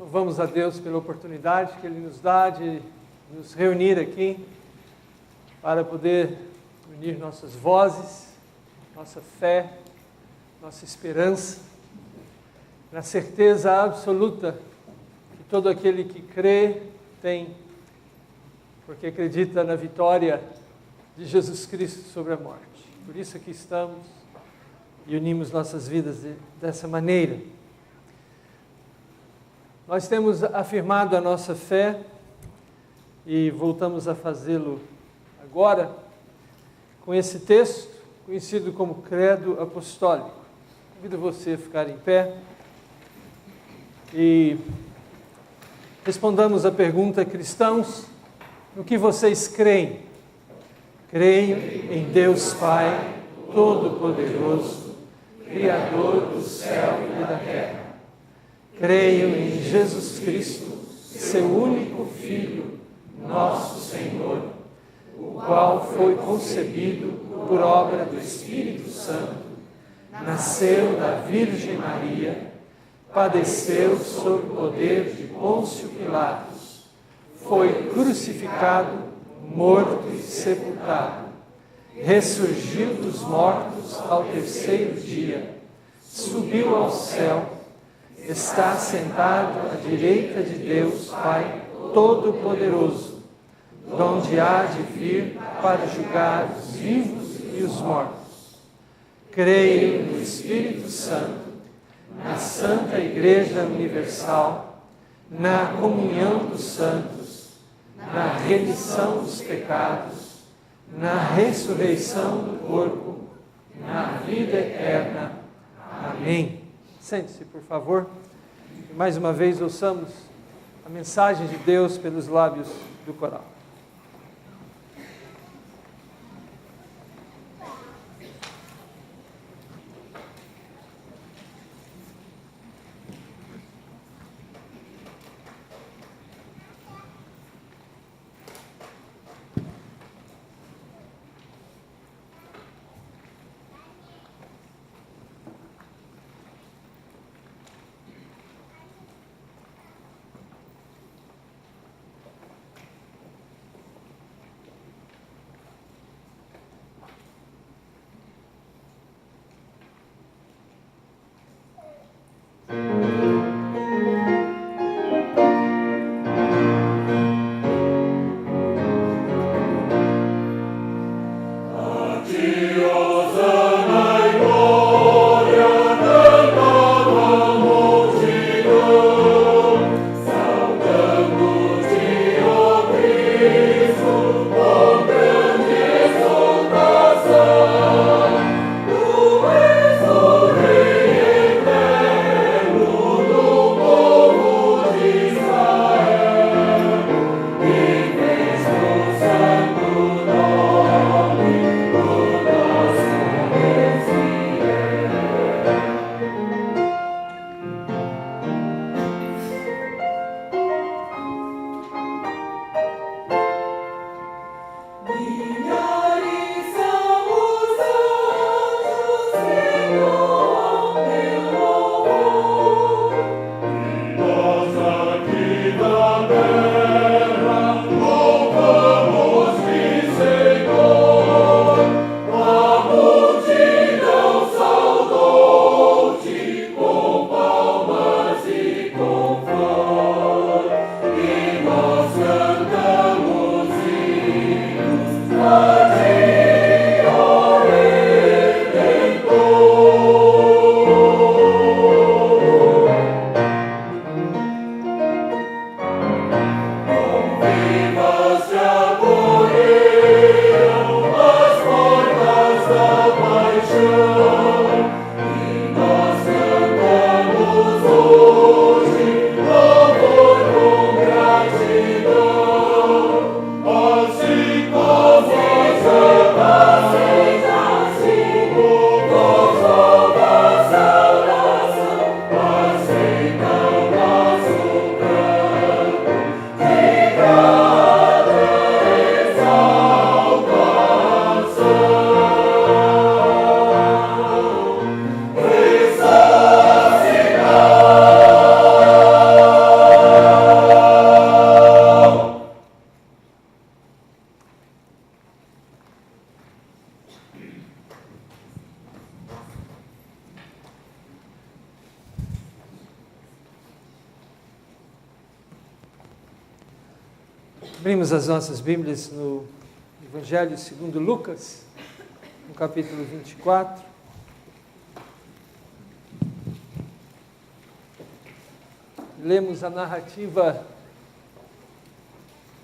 Louvamos a Deus pela oportunidade que Ele nos dá de nos reunir aqui para poder unir nossas vozes, nossa fé, nossa esperança, na certeza absoluta que todo aquele que crê tem, porque acredita na vitória de Jesus Cristo sobre a morte. Por isso aqui estamos e unimos nossas vidas dessa maneira. Nós temos afirmado a nossa fé e voltamos a fazê-lo agora com esse texto conhecido como Credo Apostólico. Convido você a ficar em pé e respondamos a pergunta: cristãos, no que vocês creem? Creio em Deus Pai Todo-Poderoso, Criador do céu e da terra. Creio em Jesus Cristo, seu único Filho, nosso Senhor, o qual foi concebido por obra do Espírito Santo, nasceu da Virgem Maria, padeceu sob o poder de Pôncio Pilatos, foi crucificado, morto e sepultado, ressurgiu dos mortos ao terceiro dia, subiu ao céu, está sentado à direita de Deus Pai Todo-Poderoso, donde há de vir para julgar os vivos e os mortos. Creio no Espírito Santo, na Santa Igreja Universal, na comunhão dos santos, na remissão dos pecados, na ressurreição do corpo, na vida eterna. Amém. Sente-se, por favor. E mais uma vez ouçamos a mensagem de Deus pelos lábios do coral. Assim como Abrimos as nossas Bíblias no Evangelho segundo Lucas, no capítulo 24. Lemos a narrativa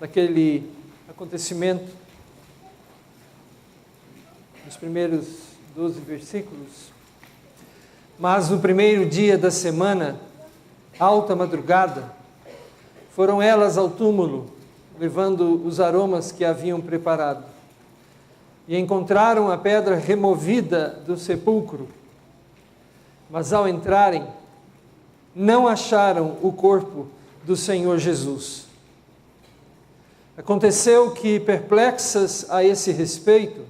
daquele acontecimento, nos primeiros 12 versículos. Mas no primeiro dia da semana, alta madrugada, foram elas ao túmulo, levando os aromas que haviam preparado. E encontraram a pedra removida do sepulcro. Mas ao entrarem, não acharam o corpo do Senhor Jesus. Aconteceu que, perplexas a esse respeito,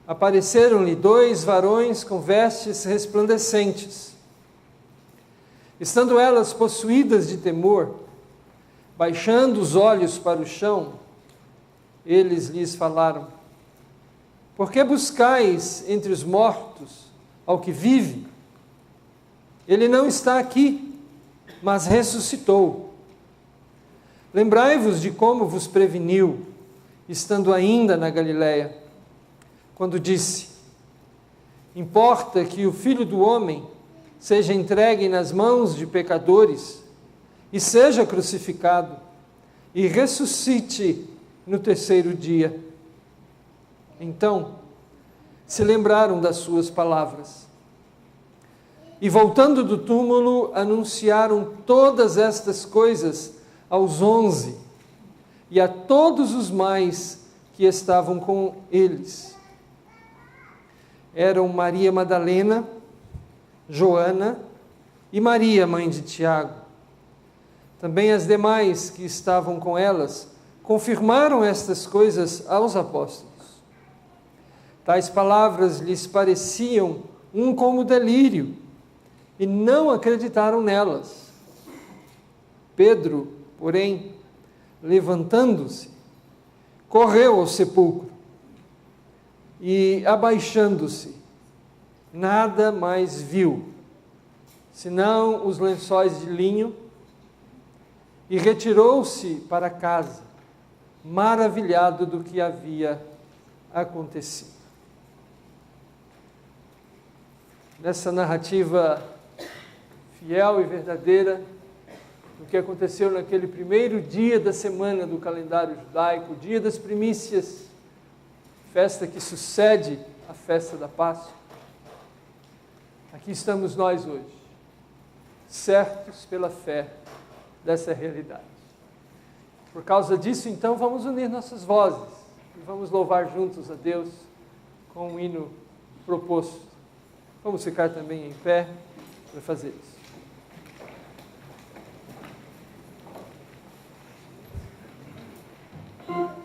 apareceram-lhe 2 varões com vestes resplandecentes. Estando elas possuídas de temor, baixando os olhos para o chão, eles lhes falaram: por que buscais entre os mortos ao que vive? Ele não está aqui, mas ressuscitou. Lembrai-vos de como vos preveniu, estando ainda na Galiléia, quando disse: importa que o Filho do Homem seja entregue nas mãos de pecadores, e seja crucificado, e ressuscite no 3º dia. Então, se lembraram das suas palavras. E voltando do túmulo, anunciaram todas estas coisas aos 11, e a todos os mais que estavam com eles. Eram Maria Madalena, Joana e Maria, mãe de Tiago. Também as demais que estavam com elas confirmaram estas coisas aos apóstolos. Tais palavras lhes pareciam como delírio, e não acreditaram nelas. Pedro, porém, levantando-se, correu ao sepulcro e, abaixando-se, nada mais viu, senão os lençóis de linho, e retirou-se para casa, maravilhado do que havia acontecido. Nessa narrativa fiel e verdadeira do que aconteceu naquele primeiro dia da semana do calendário judaico, o dia das primícias, festa que sucede à festa da Páscoa. Aqui estamos nós hoje, certos pela fé dessa realidade. Por causa disso, então, vamos unir nossas vozes e vamos louvar juntos a Deus com um hino proposto. Vamos ficar também em pé para fazer isso. Amen.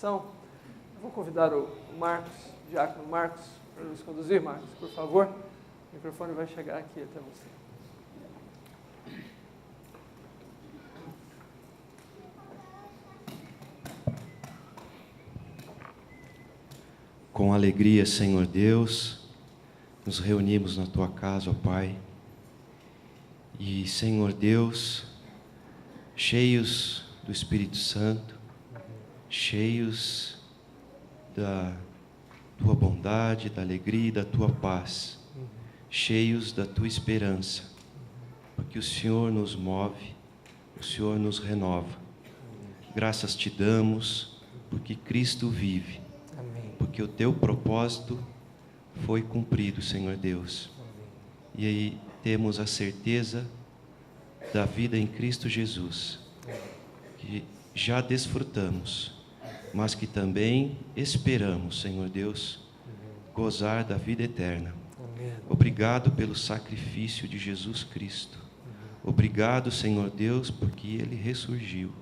apresentação. Eu vou convidar o Marcos, o diácono Marcos, para nos conduzir. Marcos, por favor. O microfone vai chegar aqui até você. Com alegria, Senhor Deus, nos reunimos na Tua casa, ó Pai. E, Senhor Deus, cheios do Espírito Santo, cheios da Tua bondade, da alegria e da Tua paz, cheios da Tua esperança, porque o Senhor nos move, o Senhor nos renova. Graças Te damos, porque Cristo vive. Porque o Teu propósito foi cumprido, Senhor Deus. E aí temos a certeza da vida em Cristo Jesus, que já desfrutamos, mas que também esperamos, Senhor Deus, gozar da vida eterna. Obrigado pelo sacrifício de Jesus Cristo. Obrigado, Senhor Deus, porque Ele ressurgiu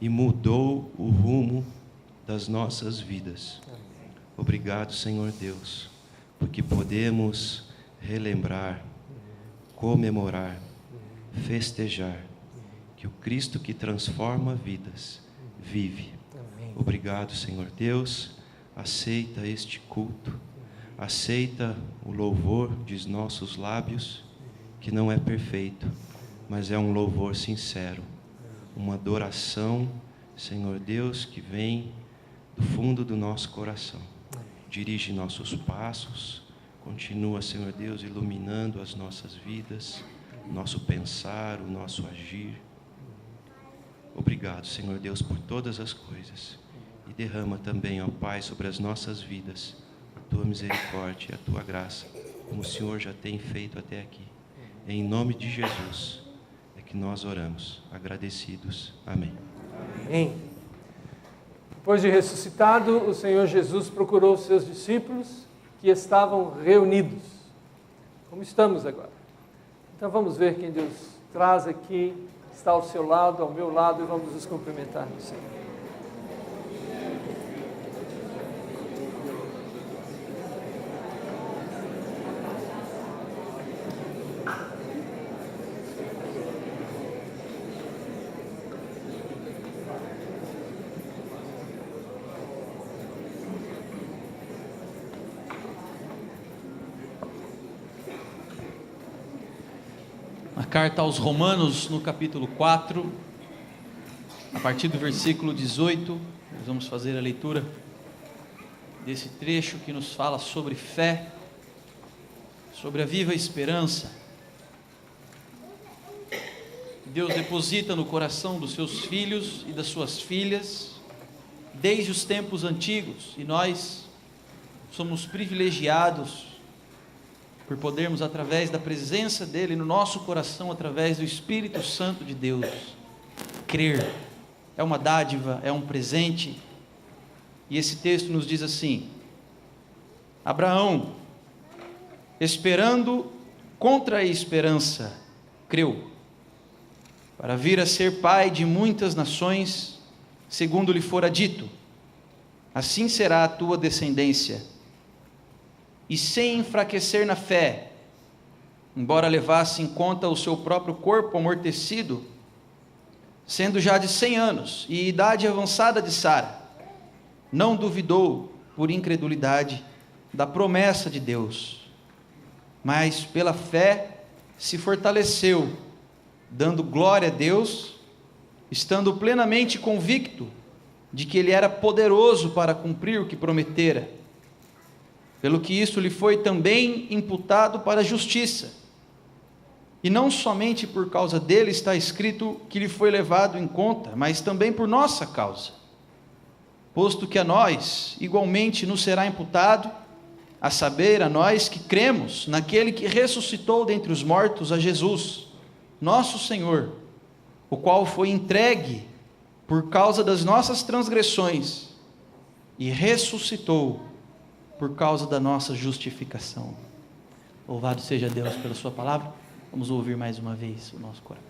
e mudou o rumo das nossas vidas. Obrigado, Senhor Deus, porque podemos relembrar, comemorar, festejar que o Cristo que transforma vidas vive. Obrigado, Senhor Deus. Aceita este culto, aceita o louvor de nossos lábios, que não é perfeito, mas é um louvor sincero, uma adoração, Senhor Deus, que vem do fundo do nosso coração. Dirige nossos passos, continua, Senhor Deus, iluminando as nossas vidas, o nosso pensar, o nosso agir. Obrigado, Senhor Deus, por todas as coisas. E derrama também, ó Pai, sobre as nossas vidas a Tua misericórdia e a Tua graça, como o Senhor já tem feito até aqui. Em nome de Jesus é que nós oramos, agradecidos. Amém. Amém. Depois de ressuscitado, o Senhor Jesus procurou os seus discípulos que estavam reunidos, como estamos agora. Então vamos ver quem Deus traz aqui, está ao seu lado, ao meu lado, e vamos nos cumprimentar no Senhor. Carta aos Romanos, no capítulo 4, a partir do versículo 18, nós vamos fazer a leitura desse trecho que nos fala sobre fé, sobre a viva esperança. Deus deposita no coração dos seus filhos e das suas filhas, desde os tempos antigos, e nós somos privilegiados por podermos, através da presença dEle no nosso coração, através do Espírito Santo de Deus, crer. É uma dádiva, é um presente. E esse texto nos diz assim: Abraão, esperando contra a esperança, creu, para vir a ser pai de muitas nações, segundo lhe fora dito, assim será a tua descendência. E sem enfraquecer na fé, embora levasse em conta o seu próprio corpo amortecido, sendo já de 100 anos e idade avançada de Sara, não duvidou por incredulidade da promessa de Deus, mas pela fé se fortaleceu, dando glória a Deus, estando plenamente convicto de que Ele era poderoso para cumprir o que prometera, pelo que isso lhe foi também imputado para a justiça. E não somente por causa dele está escrito que lhe foi levado em conta, mas também por nossa causa, posto que a nós igualmente nos será imputado, a saber, a nós que cremos naquele que ressuscitou dentre os mortos, a Jesus, nosso Senhor, o qual foi entregue por causa das nossas transgressões e ressuscitou por causa da nossa justificação. Louvado seja Deus pela sua palavra. Vamos ouvir mais uma vez o nosso coração.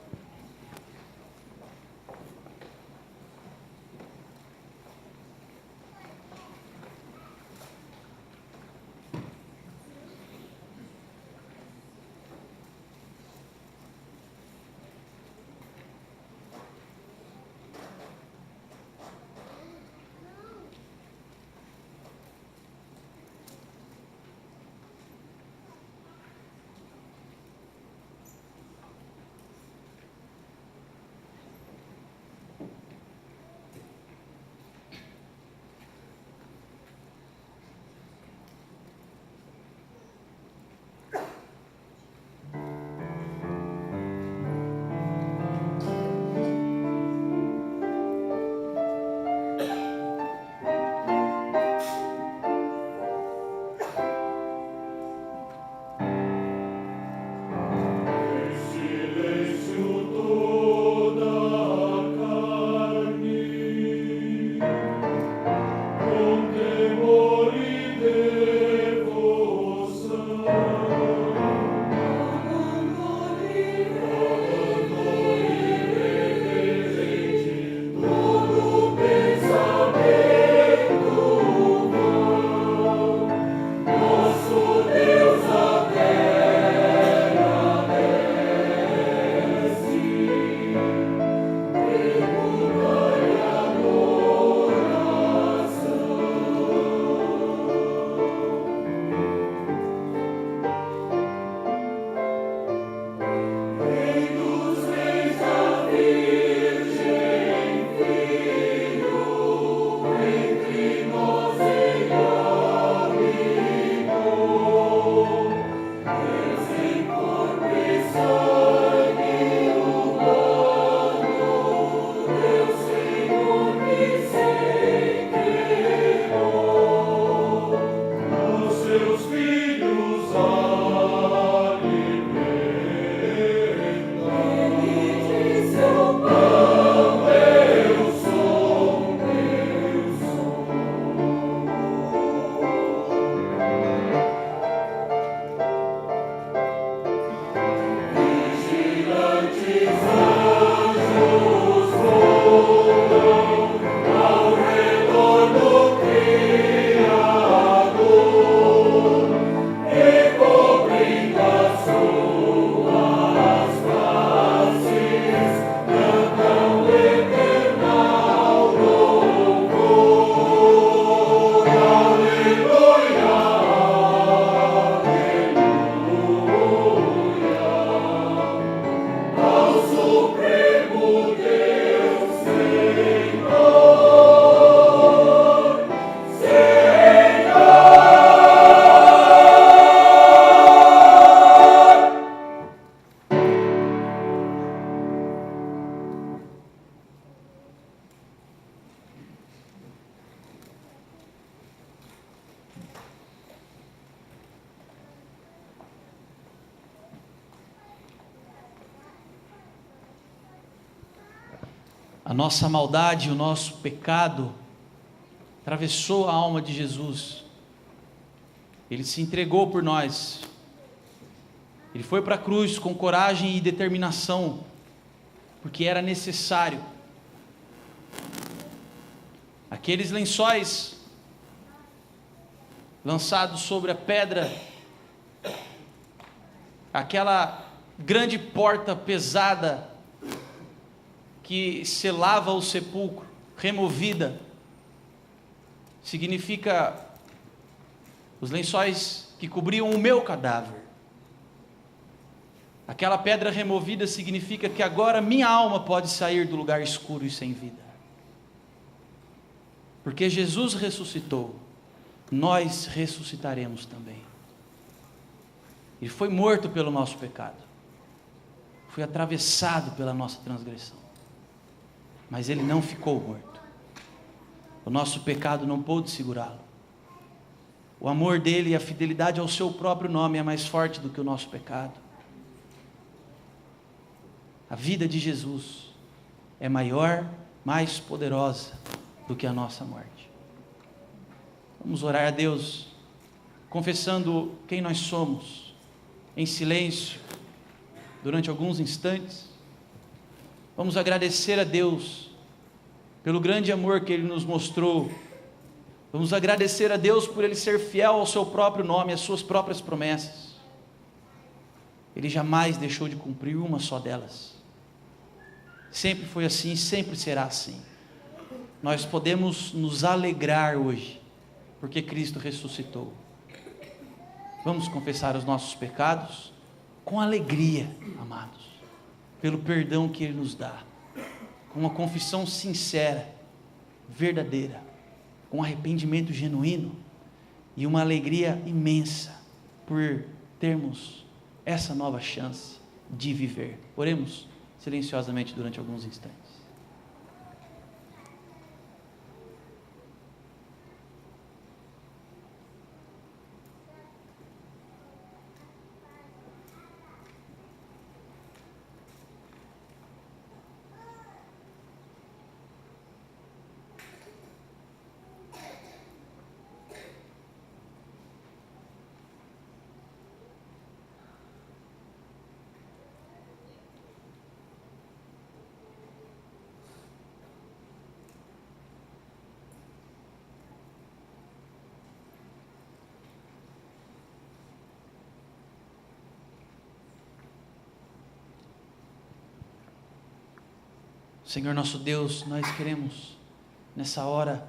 A nossa maldade, o nosso pecado atravessou a alma de Jesus. Ele se entregou por nós. Ele foi para a cruz com coragem e determinação, porque era necessário. Aqueles lençóis lançados sobre a pedra, aquela grande porta pesada que selava o sepulcro, removida, significa os lençóis que cobriam o meu cadáver. Aquela pedra removida significa que agora minha alma pode sair do lugar escuro e sem vida. Porque Jesus ressuscitou, nós ressuscitaremos também. Ele foi morto pelo nosso pecado, foi atravessado pela nossa transgressão. Mas ele não ficou morto. O nosso pecado não pôde segurá-lo. O amor dele e a fidelidade ao seu próprio nome é mais forte do que o nosso pecado. A vida de Jesus é maior, mais poderosa do que a nossa morte. Vamos orar a Deus, confessando quem nós somos, em silêncio, durante alguns instantes. Vamos agradecer a Deus pelo grande amor que Ele nos mostrou. Vamos agradecer a Deus por Ele ser fiel ao seu próprio nome, às suas próprias promessas. Ele jamais deixou de cumprir uma só delas. Sempre foi assim, sempre será assim. Nós podemos nos alegrar hoje, porque Cristo ressuscitou. Vamos confessar os nossos pecados com alegria, amados, pelo perdão que Ele nos dá, com uma confissão sincera, verdadeira, com arrependimento genuíno e uma alegria imensa por termos essa nova chance de viver. Oremos silenciosamente durante alguns instantes. Senhor nosso Deus, nós queremos nessa hora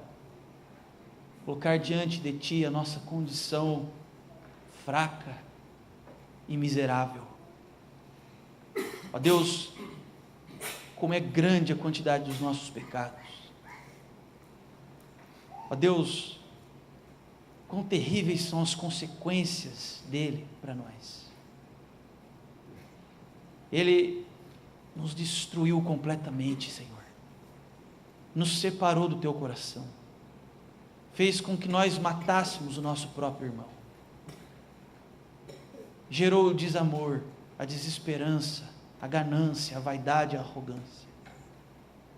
colocar diante de Ti a nossa condição fraca e miserável. Ó Deus, como é grande a quantidade dos nossos pecados. Ó Deus, quão terríveis são as consequências dele para nós. Ele nos destruiu completamente, Senhor. Nos separou do Teu coração. Fez com que nós matássemos o nosso próprio irmão. gerou o desamor, a desesperança, a ganância, a vaidade, a arrogância,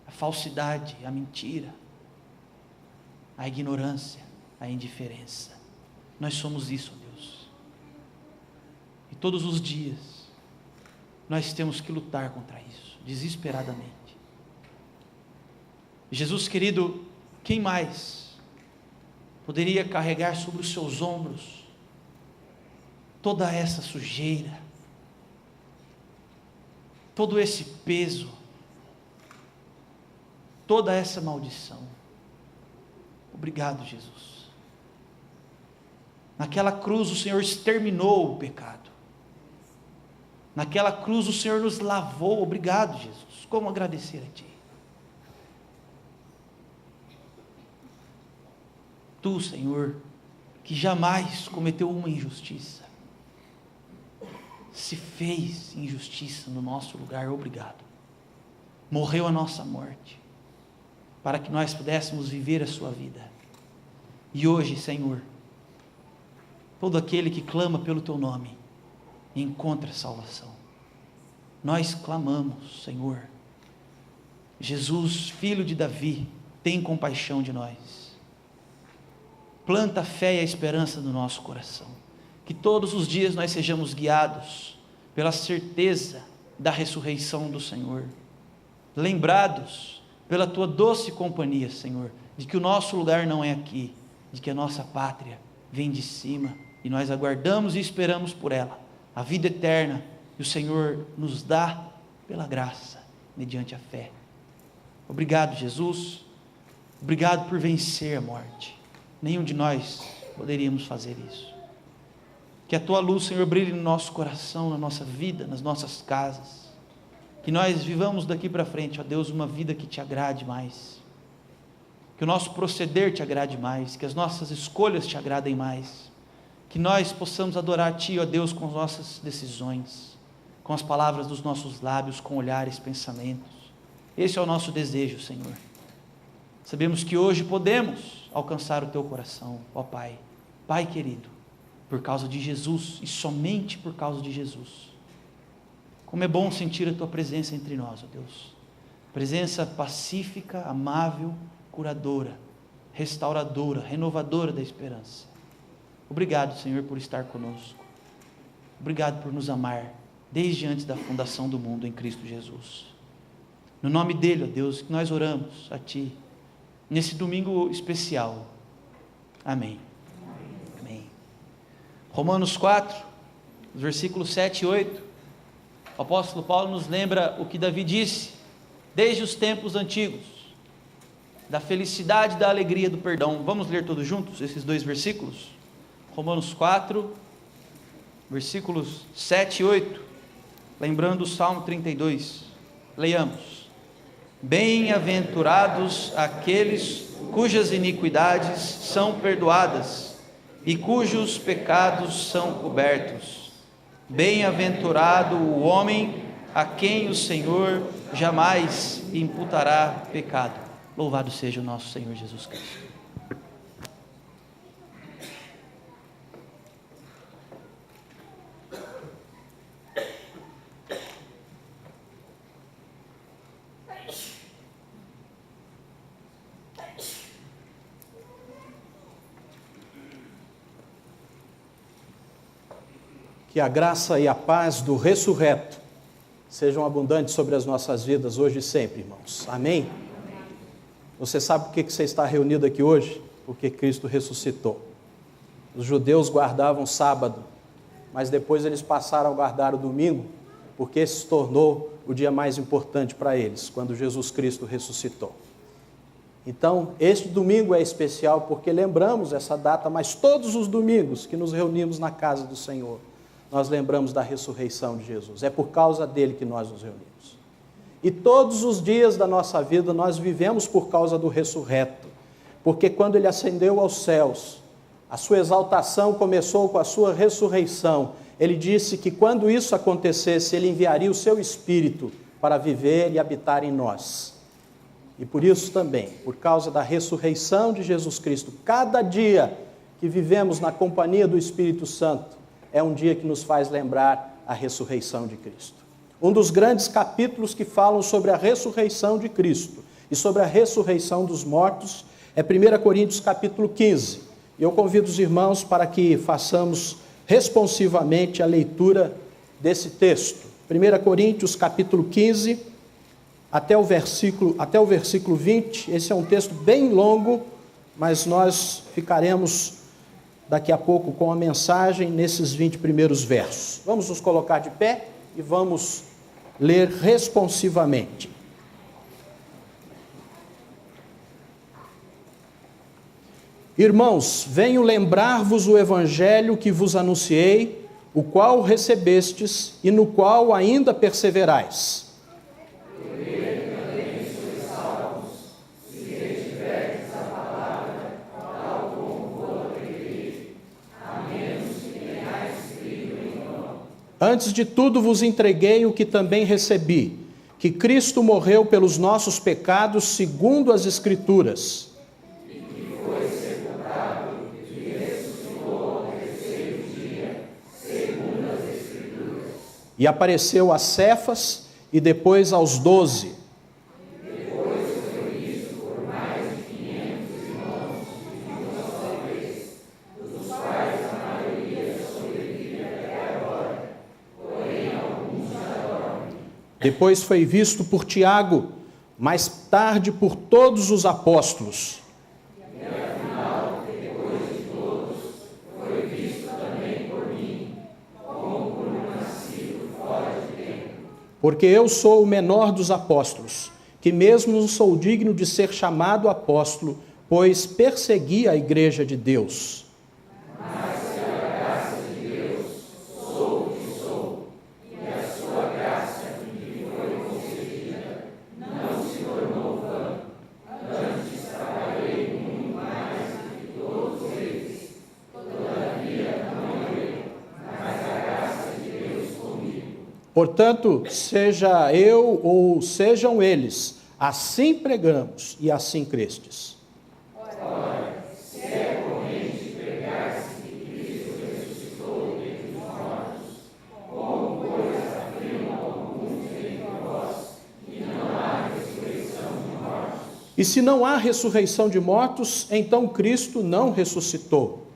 a falsidade, a mentira, a ignorância, a indiferença. Nós somos isso, Deus. E todos os dias nós temos que lutar contra isso, desesperadamente. Jesus querido, quem mais poderia carregar sobre os seus ombros toda essa sujeira, todo esse peso, toda essa maldição? Obrigado, Jesus. Naquela cruz o Senhor exterminou o pecado. Naquela cruz o Senhor nos lavou. Obrigado, Jesus. Como agradecer a Ti? Tu, Senhor, que jamais cometeu uma injustiça, se fez injustiça no nosso lugar. Obrigado. Morreu a nossa morte, para que nós pudéssemos viver a sua vida. E hoje, Senhor, todo aquele que clama pelo Teu nome, encontra salvação. Nós clamamos, Senhor, Jesus, Filho de Davi, tem compaixão de nós. Planta a fé e a esperança no nosso coração. Que todos os dias nós sejamos guiados pela certeza da ressurreição do Senhor. Lembrados pela Tua doce companhia, Senhor, de que o nosso lugar não é aqui, de que a nossa pátria vem de cima, e nós aguardamos e esperamos por ela, a vida eterna, que o Senhor nos dá pela graça, mediante a fé. Obrigado, Jesus. Obrigado por vencer a morte. Nenhum de nós poderíamos fazer isso. Que a Tua luz, Senhor, brilhe no nosso coração, na nossa vida, nas nossas casas. Que nós vivamos daqui para frente, ó Deus, uma vida que Te agrade mais. Que o nosso proceder Te agrade mais. Que as nossas escolhas Te agradem mais. Que nós possamos adorar a Ti, ó Deus, com as nossas decisões, com as palavras dos nossos lábios, com olhares, pensamentos. Esse é o nosso desejo, Senhor. Sabemos que hoje podemos alcançar o Teu coração, ó Pai. Pai querido, por causa de Jesus e somente por causa de Jesus. Como é bom sentir a Tua presença entre nós, ó Deus. Presença pacífica, amável, curadora, restauradora, renovadora da esperança. Obrigado, Senhor, por estar conosco. Obrigado por nos amar desde antes da fundação do mundo em Cristo Jesus. No nome dele, ó Deus, que nós oramos a Ti nesse domingo especial. Amém. Amém. Romanos 4, versículos 7 e 8. O apóstolo Paulo nos lembra o que Davi disse desde os tempos antigos, da felicidade e da alegria do perdão. Vamos ler todos juntos esses dois versículos? Romanos 4, versículos 7 e 8, lembrando o Salmo 32. Leiamos. Bem-aventurados aqueles cujas iniquidades são perdoadas e cujos pecados são cobertos. Bem-aventurado o homem a quem o Senhor jamais imputará pecado. Louvado seja o nosso Senhor Jesus Cristo. Que a graça e a paz do ressurreto sejam abundantes sobre as nossas vidas hoje e sempre, irmãos. Amém? Você sabe por que você está reunido aqui hoje? Porque Cristo ressuscitou. Os judeus guardavam sábado, mas depois eles passaram a guardar o domingo, porque esse se tornou o dia mais importante para eles, quando Jesus Cristo ressuscitou. Então, este domingo é especial porque lembramos essa data, mas todos os domingos que nos reunimos na casa do Senhor, nós lembramos da ressurreição de Jesus. É por causa dele que nós nos reunimos. E todos os dias da nossa vida nós vivemos por causa do ressurreto. Porque quando ele ascendeu aos céus, a sua exaltação começou com a sua ressurreição. Ele disse que quando isso acontecesse, ele enviaria o seu Espírito para viver e habitar em nós. E por isso também, por causa da ressurreição de Jesus Cristo, cada dia que vivemos na companhia do Espírito Santo, é um dia que nos faz lembrar a ressurreição de Cristo. Um dos grandes capítulos que falam sobre a ressurreição de Cristo e sobre a ressurreição dos mortos é 1 Coríntios capítulo 15. E eu convido os irmãos para que façamos responsivamente a leitura desse texto. 1 Coríntios capítulo 15, até o versículo 20. Esse é um texto bem longo, mas nós ficaremos daqui a pouco com a mensagem nesses 20 primeiros versos. Vamos nos colocar de pé e vamos ler responsivamente. Irmãos, venho lembrar-vos o evangelho que vos anunciei, o qual recebestes e no qual ainda perseverais. Antes de tudo vos entreguei o que também recebi, que Cristo morreu pelos nossos pecados segundo as Escrituras. E que foi sepultado e ressuscitou ao terceiro dia, segundo as Escrituras. E apareceu a Cefas e depois aos 12. Depois foi visto por Tiago, mais tarde por todos os apóstolos. E afinal, depois de todos, foi visto também por mim, como por um nascido fora de tempo. Porque eu sou o menor dos apóstolos, que mesmo não sou digno de ser chamado apóstolo, pois persegui a igreja de Deus. Portanto, seja eu ou sejam eles, assim pregamos e assim crestes. Ora, se é corrente pregar-se que Cristo ressuscitou dentre os mortos, como pois afirmam alguns dentre vós que não há ressurreição de mortos? E se não há ressurreição de mortos, então Cristo não ressuscitou.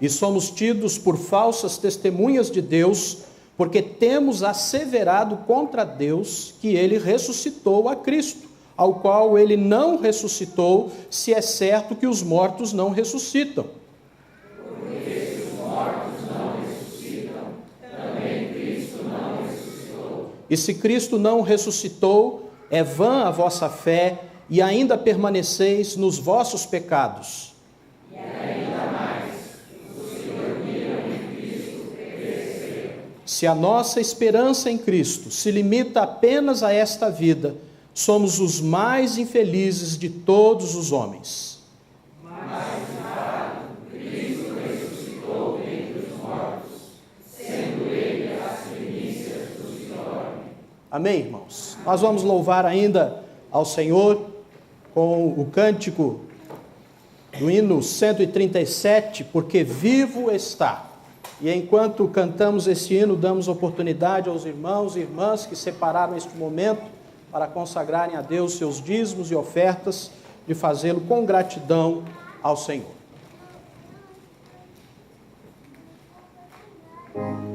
E somos tidos por falsas testemunhas de Deus, porque temos asseverado contra Deus que ele ressuscitou a Cristo, ao qual ele não ressuscitou, se é certo que os mortos não ressuscitam. Porque se os mortos não ressuscitam, também Cristo não ressuscitou. E se Cristo não ressuscitou, é vã a vossa fé, e ainda permaneceis nos vossos pecados. Se a nossa esperança em Cristo se limita apenas a esta vida, somos os mais infelizes de todos os homens. Mas, de fato, Cristo ressuscitou dentre os mortos, sendo Ele as primícias dos que dormem. Amém, irmãos? Nós vamos louvar ainda ao Senhor com o cântico do hino 137, porque vivo está. E enquanto cantamos esse hino, damos oportunidade aos irmãos e irmãs que separaram este momento para consagrarem a Deus seus dízimos e ofertas, de fazê-lo com gratidão ao Senhor. Perdão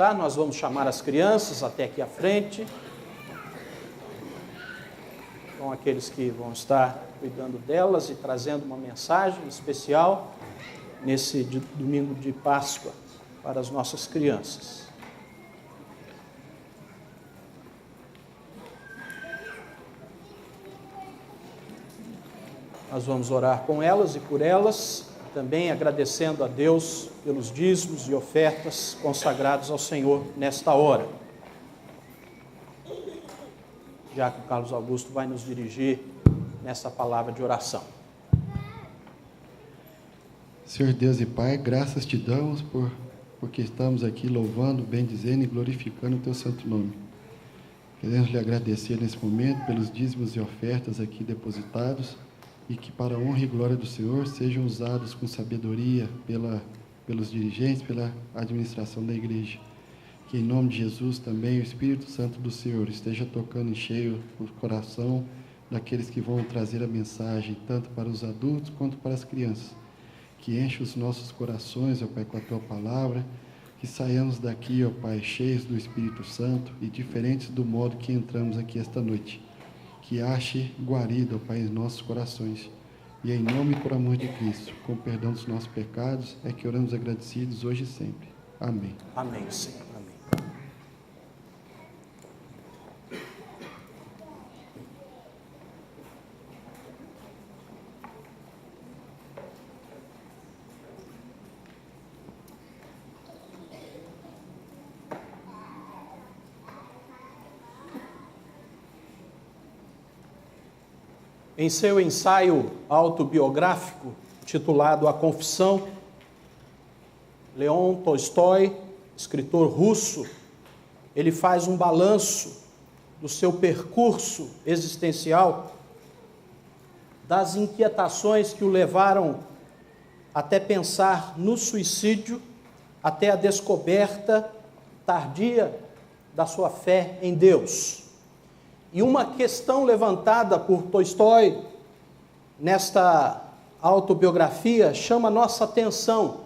orar, nós vamos chamar as crianças até aqui à frente. Com aqueles que vão estar cuidando delas e trazendo uma mensagem especial nesse domingo de Páscoa para as nossas crianças. Nós vamos orar com elas e por elas, também agradecendo a Deus pelos dízimos e ofertas consagrados ao Senhor nesta hora. Já que o Carlos Augusto vai nos dirigir nessa palavra de oração. Senhor Deus e Pai, graças te damos porque estamos aqui louvando, bendizendo e glorificando o teu santo nome. Queremos lhe agradecer nesse momento pelos dízimos e ofertas aqui depositados e que para a honra e glória do Senhor sejam usados com sabedoria pelos dirigentes, pela administração da igreja. Que em nome de Jesus também o Espírito Santo do Senhor esteja tocando em cheio o coração daqueles que vão trazer a mensagem, tanto para os adultos quanto para as crianças. Que enche os nossos corações, ó Pai, com a Tua palavra, que saiamos daqui, ó Pai, cheios do Espírito Santo e diferentes do modo que entramos aqui esta noite. Que ache guarida, ó Pai, em nossos corações. E em nome e por amor de Cristo, com o perdão dos nossos pecados, é que oramos agradecidos hoje e sempre. Amém. Amém, Senhor. Amém. Em seu ensaio autobiográfico, titulado A Confissão, Leon Tolstói, escritor russo, ele faz um balanço do seu percurso existencial, das inquietações que o levaram até pensar no suicídio, até a descoberta tardia da sua fé em Deus. E uma questão levantada por Tolstói nesta autobiografia chama nossa atenção,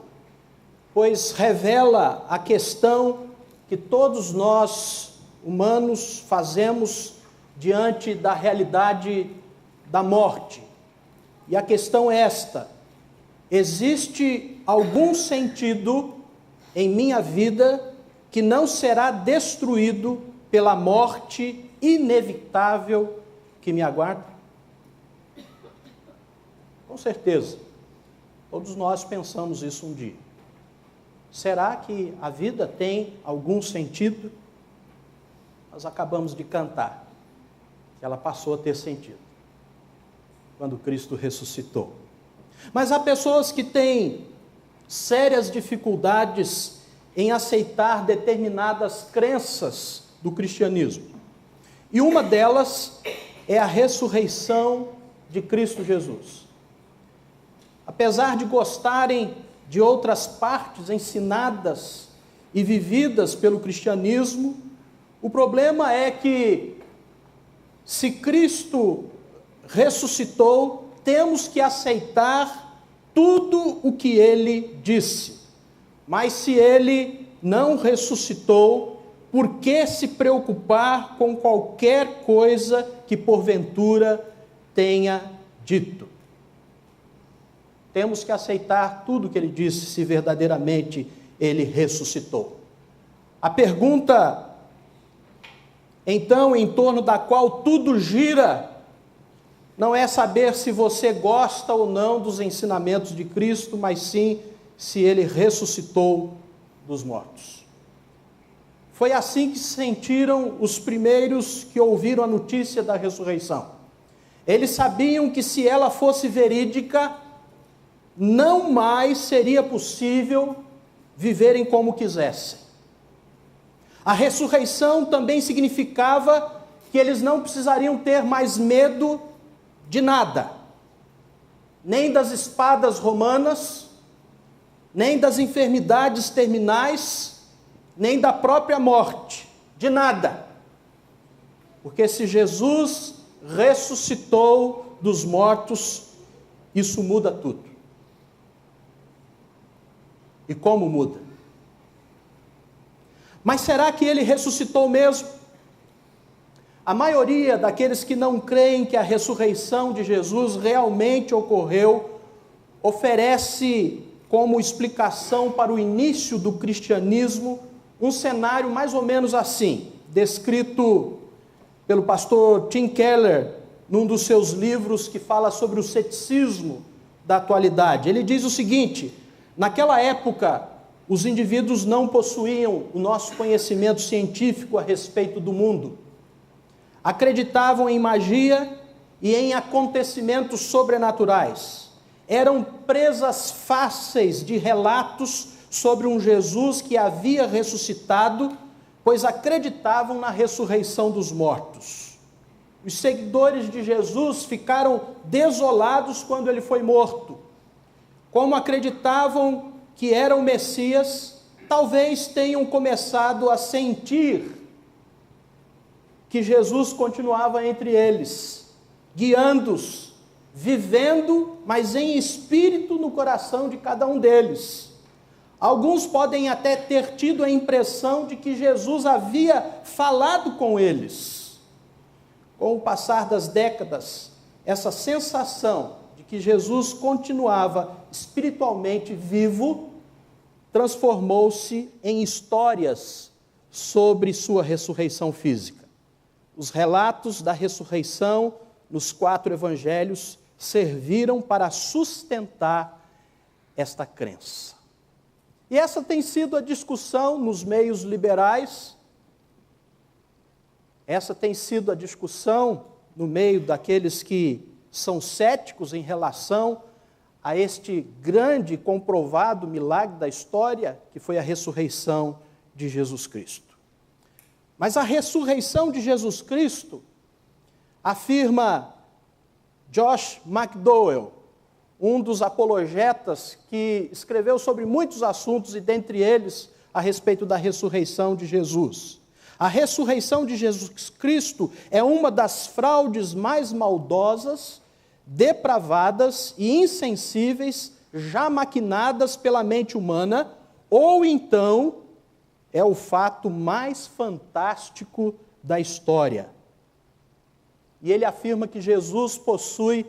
pois revela a questão que todos nós, humanos, fazemos diante da realidade da morte. E a questão é esta: existe algum sentido em minha vida que não será destruído pela morte inevitável que me aguarda? Com certeza, todos nós pensamos isso um dia. Será que a vida tem algum sentido? Nós acabamos de cantar que ela passou a ter sentido quando Cristo ressuscitou. Mas há pessoas que têm sérias dificuldades em aceitar determinadas crenças do cristianismo. E uma delas é a ressurreição de Cristo Jesus. Apesar de gostarem de outras partes ensinadas e vividas pelo cristianismo, o problema é que, se Cristo ressuscitou, temos que aceitar tudo o que Ele disse. Mas se Ele não ressuscitou, por que se preocupar com qualquer coisa que porventura tenha dito? Temos que aceitar tudo o que Ele disse, se verdadeiramente Ele ressuscitou. A pergunta, então, em torno da qual tudo gira, não é saber se você gosta ou não dos ensinamentos de Cristo, mas sim se Ele ressuscitou dos mortos. Foi assim que se sentiram os primeiros que ouviram a notícia da ressurreição. Eles sabiam que se ela fosse verídica, não mais seria possível viverem como quisessem. A ressurreição também significava que eles não precisariam ter mais medo de nada, nem das espadas romanas, nem das enfermidades terminais, nem da própria morte, de nada. Porque se Jesus ressuscitou dos mortos, isso muda tudo. E como muda? Mas será que ele ressuscitou mesmo? A maioria daqueles que não creem que a ressurreição de Jesus realmente ocorreu, oferece como explicação para o início do cristianismo um cenário mais ou menos assim, descrito pelo pastor Tim Keller, num dos seus livros que fala sobre o ceticismo da atualidade. Ele diz o seguinte: naquela época, os indivíduos não possuíam o nosso conhecimento científico a respeito do mundo. Acreditavam em magia e em acontecimentos sobrenaturais. Eram presas fáceis de relatos sobre um Jesus que havia ressuscitado, pois acreditavam na ressurreição dos mortos. Os seguidores de Jesus ficaram desolados quando ele foi morto. Como acreditavam que era o Messias, talvez tenham começado a sentir que Jesus continuava entre eles, guiando-os, vivendo, mas em espírito no coração de cada um deles. Alguns podem até ter tido a impressão de que Jesus havia falado com eles. Com o passar das décadas, essa sensação de que Jesus continuava espiritualmente vivo transformou-se em histórias sobre sua ressurreição física. Os relatos da ressurreição nos 4 evangelhos serviram para sustentar esta crença. E essa tem sido a discussão nos meios liberais. Essa tem sido a discussão no meio daqueles que são céticos em relação a este grande e comprovado milagre da história, que foi a ressurreição de Jesus Cristo. Mas a ressurreição de Jesus Cristo, afirma Josh McDowell, um dos apologetas que escreveu sobre muitos assuntos, e dentre eles a respeito da ressurreição de Jesus. A ressurreição de Jesus Cristo é uma das fraudes mais maldosas, depravadas e insensíveis já maquinadas pela mente humana, ou então é o fato mais fantástico da história. E ele afirma que Jesus possui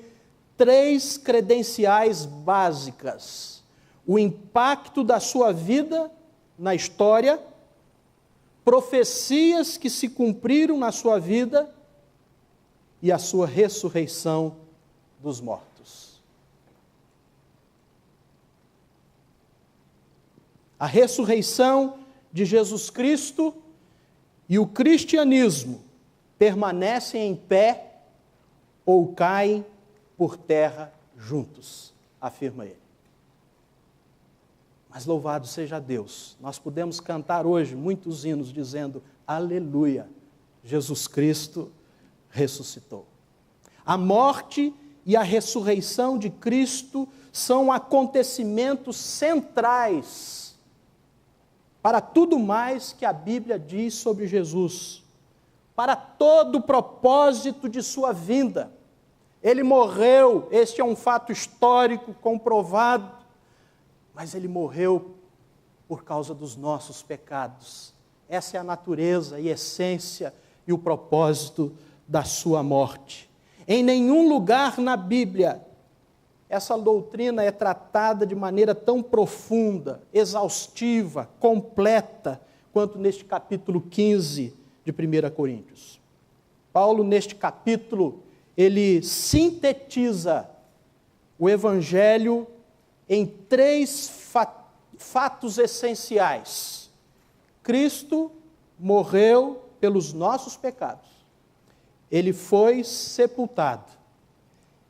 3 credenciais básicas: o impacto da sua vida na história, profecias que se cumpriram na sua vida e a sua ressurreição dos mortos. A ressurreição de Jesus Cristo e o cristianismo permanecem em pé ou caem por terra juntos, afirma ele. Mas louvado seja Deus, nós podemos cantar hoje muitos hinos dizendo: aleluia, Jesus Cristo ressuscitou. A morte e a ressurreição de Cristo são acontecimentos centrais para tudo mais que a Bíblia diz sobre Jesus, para todo o propósito de sua vinda. Ele morreu, este é um fato histórico comprovado, mas ele morreu por causa dos nossos pecados. Essa é a natureza e essência e o propósito da sua morte. Em nenhum lugar na Bíblia essa doutrina é tratada de maneira tão profunda, exaustiva, completa, quanto neste capítulo 15 de 1 Coríntios. Paulo, neste capítulo, ele sintetiza o Evangelho em 3 fatos essenciais. Cristo morreu pelos nossos pecados. Ele foi sepultado.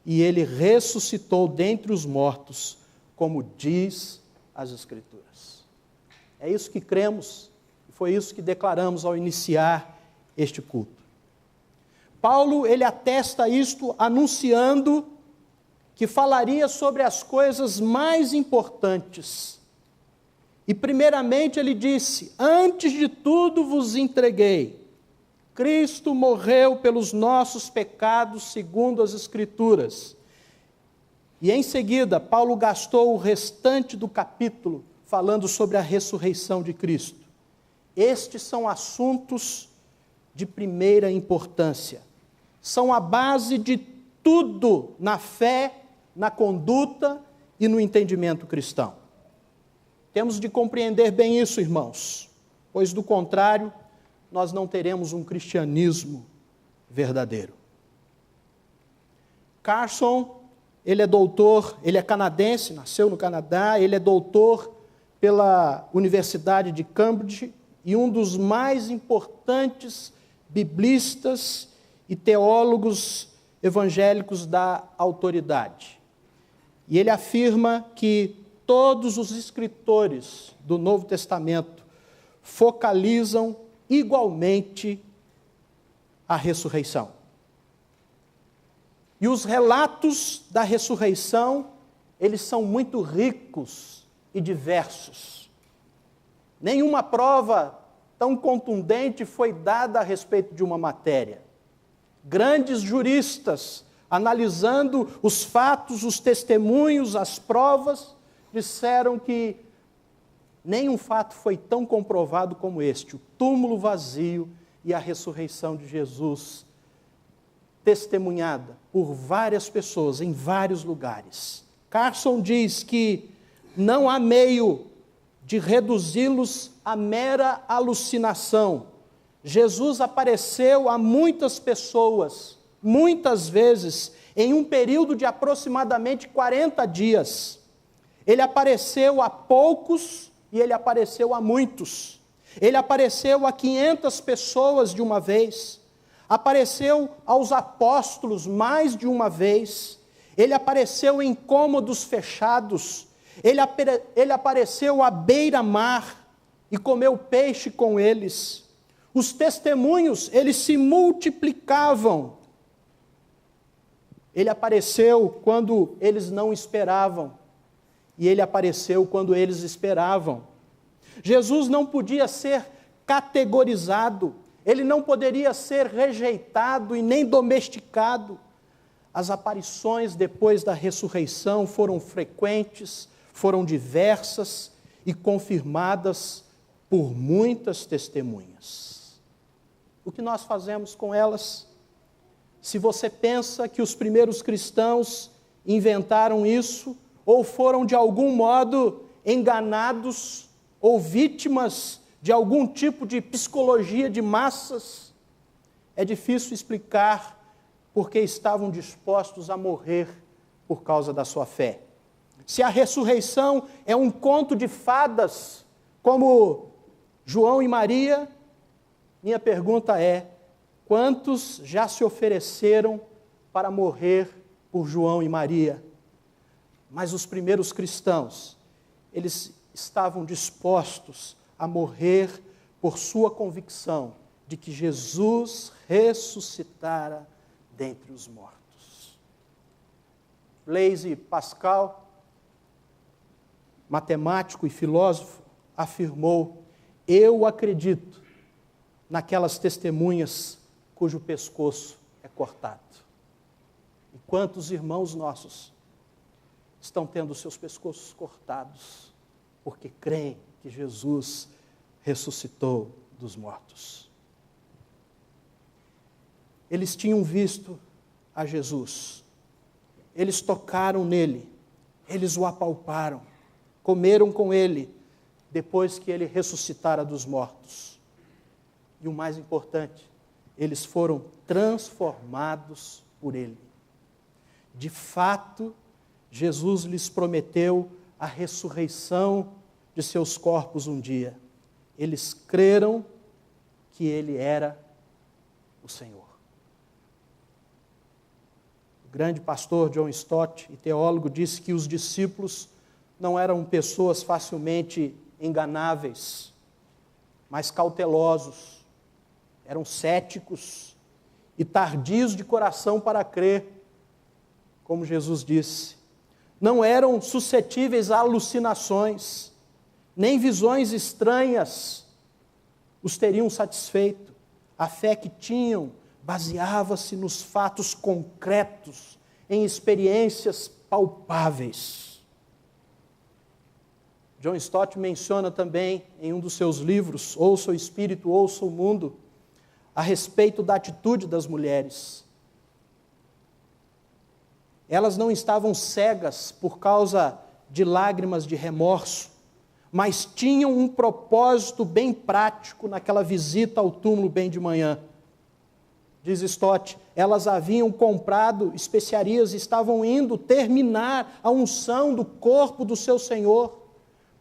E ele ressuscitou dentre os mortos, como diz as Escrituras. É isso que cremos, e foi isso que declaramos ao iniciar este culto. Paulo, ele atesta isto anunciando que falaria sobre as coisas mais importantes. E primeiramente ele disse: antes de tudo vos entreguei. Cristo morreu pelos nossos pecados segundo as Escrituras. E em seguida, Paulo gastou o restante do capítulo falando sobre a ressurreição de Cristo. Estes são assuntos de primeira importância. São a base de tudo na fé, na conduta e no entendimento cristão. Temos de compreender bem isso, irmãos, pois do contrário, nós não teremos um cristianismo verdadeiro. Carson, ele é doutor, ele é canadense, nasceu no Canadá, ele é doutor pela Universidade de Cambridge e um dos mais importantes biblistas e teólogos evangélicos da autoridade. E ele afirma que todos os escritores do Novo Testamento focalizam igualmente a ressurreição. E os relatos da ressurreição, eles são muito ricos e diversos. Nenhuma prova tão contundente foi dada a respeito de uma matéria. Grandes juristas, analisando os fatos, os testemunhos, as provas, disseram que nenhum fato foi tão comprovado como este, o túmulo vazio e a ressurreição de Jesus, testemunhada por várias pessoas em vários lugares. Carson diz que não há meio de reduzi-los a mera alucinação. Jesus apareceu a muitas pessoas, muitas vezes, em um período de aproximadamente 40 dias. Ele apareceu a poucos e ele apareceu a muitos. Ele apareceu a 500 pessoas de uma vez. Apareceu aos apóstolos mais de uma vez. Ele apareceu em cômodos fechados. Ele apareceu à beira-mar e comeu peixe com eles. Os testemunhos, eles se multiplicavam. Ele apareceu quando eles não esperavam. E ele apareceu quando eles esperavam. Jesus não podia ser categorizado. Ele não poderia ser rejeitado e nem domesticado. As aparições depois da ressurreição foram frequentes, foram diversas e confirmadas por muitas testemunhas. O que nós fazemos com elas? Se você pensa que os primeiros cristãos inventaram isso, ou foram de algum modo enganados, ou vítimas de algum tipo de psicologia de massas, é difícil explicar porque estavam dispostos a morrer por causa da sua fé. Se a ressurreição é um conto de fadas, como João e Maria, minha pergunta é: quantos já se ofereceram para morrer por João e Maria? Mas os primeiros cristãos, eles estavam dispostos a morrer por sua convicção de que Jesus ressuscitara dentre os mortos. Blaise Pascal, matemático e filósofo, afirmou: eu acredito naquelas testemunhas cujo pescoço é cortado. E quantos irmãos nossos estão tendo seus pescoços cortados porque creem que Jesus ressuscitou dos mortos. Eles tinham visto a Jesus, eles tocaram nele, eles o apalparam, comeram com ele, depois que ele ressuscitara dos mortos. E o mais importante, eles foram transformados por ele. De fato, Jesus lhes prometeu a ressurreição de seus corpos um dia. Eles creram que ele era o Senhor. O grande pastor John Stott, e teólogo, disse que os discípulos não eram pessoas facilmente enganáveis, mas cautelosos, eram céticos e tardios de coração para crer, como Jesus disse. Não eram suscetíveis a alucinações, nem visões estranhas os teriam satisfeito. A fé que tinham baseava-se nos fatos concretos, em experiências palpáveis. John Stott menciona também em um dos seus livros, Ouça o Espírito, Ouça o Mundo, a respeito da atitude das mulheres. Elas não estavam cegas por causa de lágrimas de remorso, mas tinham um propósito bem prático naquela visita ao túmulo bem de manhã. Diz Stott, elas haviam comprado especiarias e estavam indo terminar a unção do corpo do seu Senhor,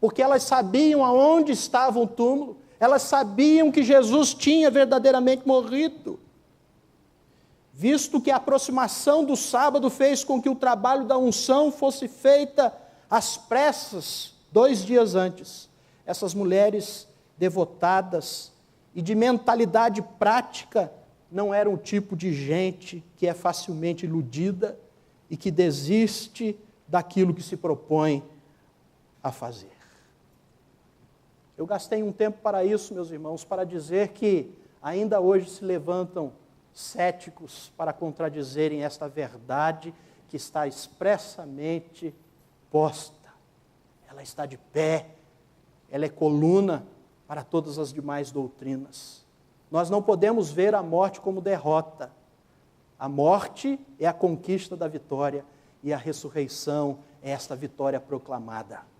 porque elas sabiam aonde estava o túmulo, elas sabiam que Jesus tinha verdadeiramente morrido. Visto que a aproximação do sábado fez com que o trabalho da unção fosse feita às pressas, 2 dias antes, essas mulheres devotadas e de mentalidade prática não eram o tipo de gente que é facilmente iludida e que desiste daquilo que se propõe a fazer. Eu gastei um tempo para isso, meus irmãos, para dizer que ainda hoje se levantam céticos para contradizerem esta verdade que está expressamente posta. Ela está de pé, ela é coluna para todas as demais doutrinas. Nós não podemos ver a morte como derrota. A morte é a conquista da vitória e a ressurreição é esta vitória proclamada.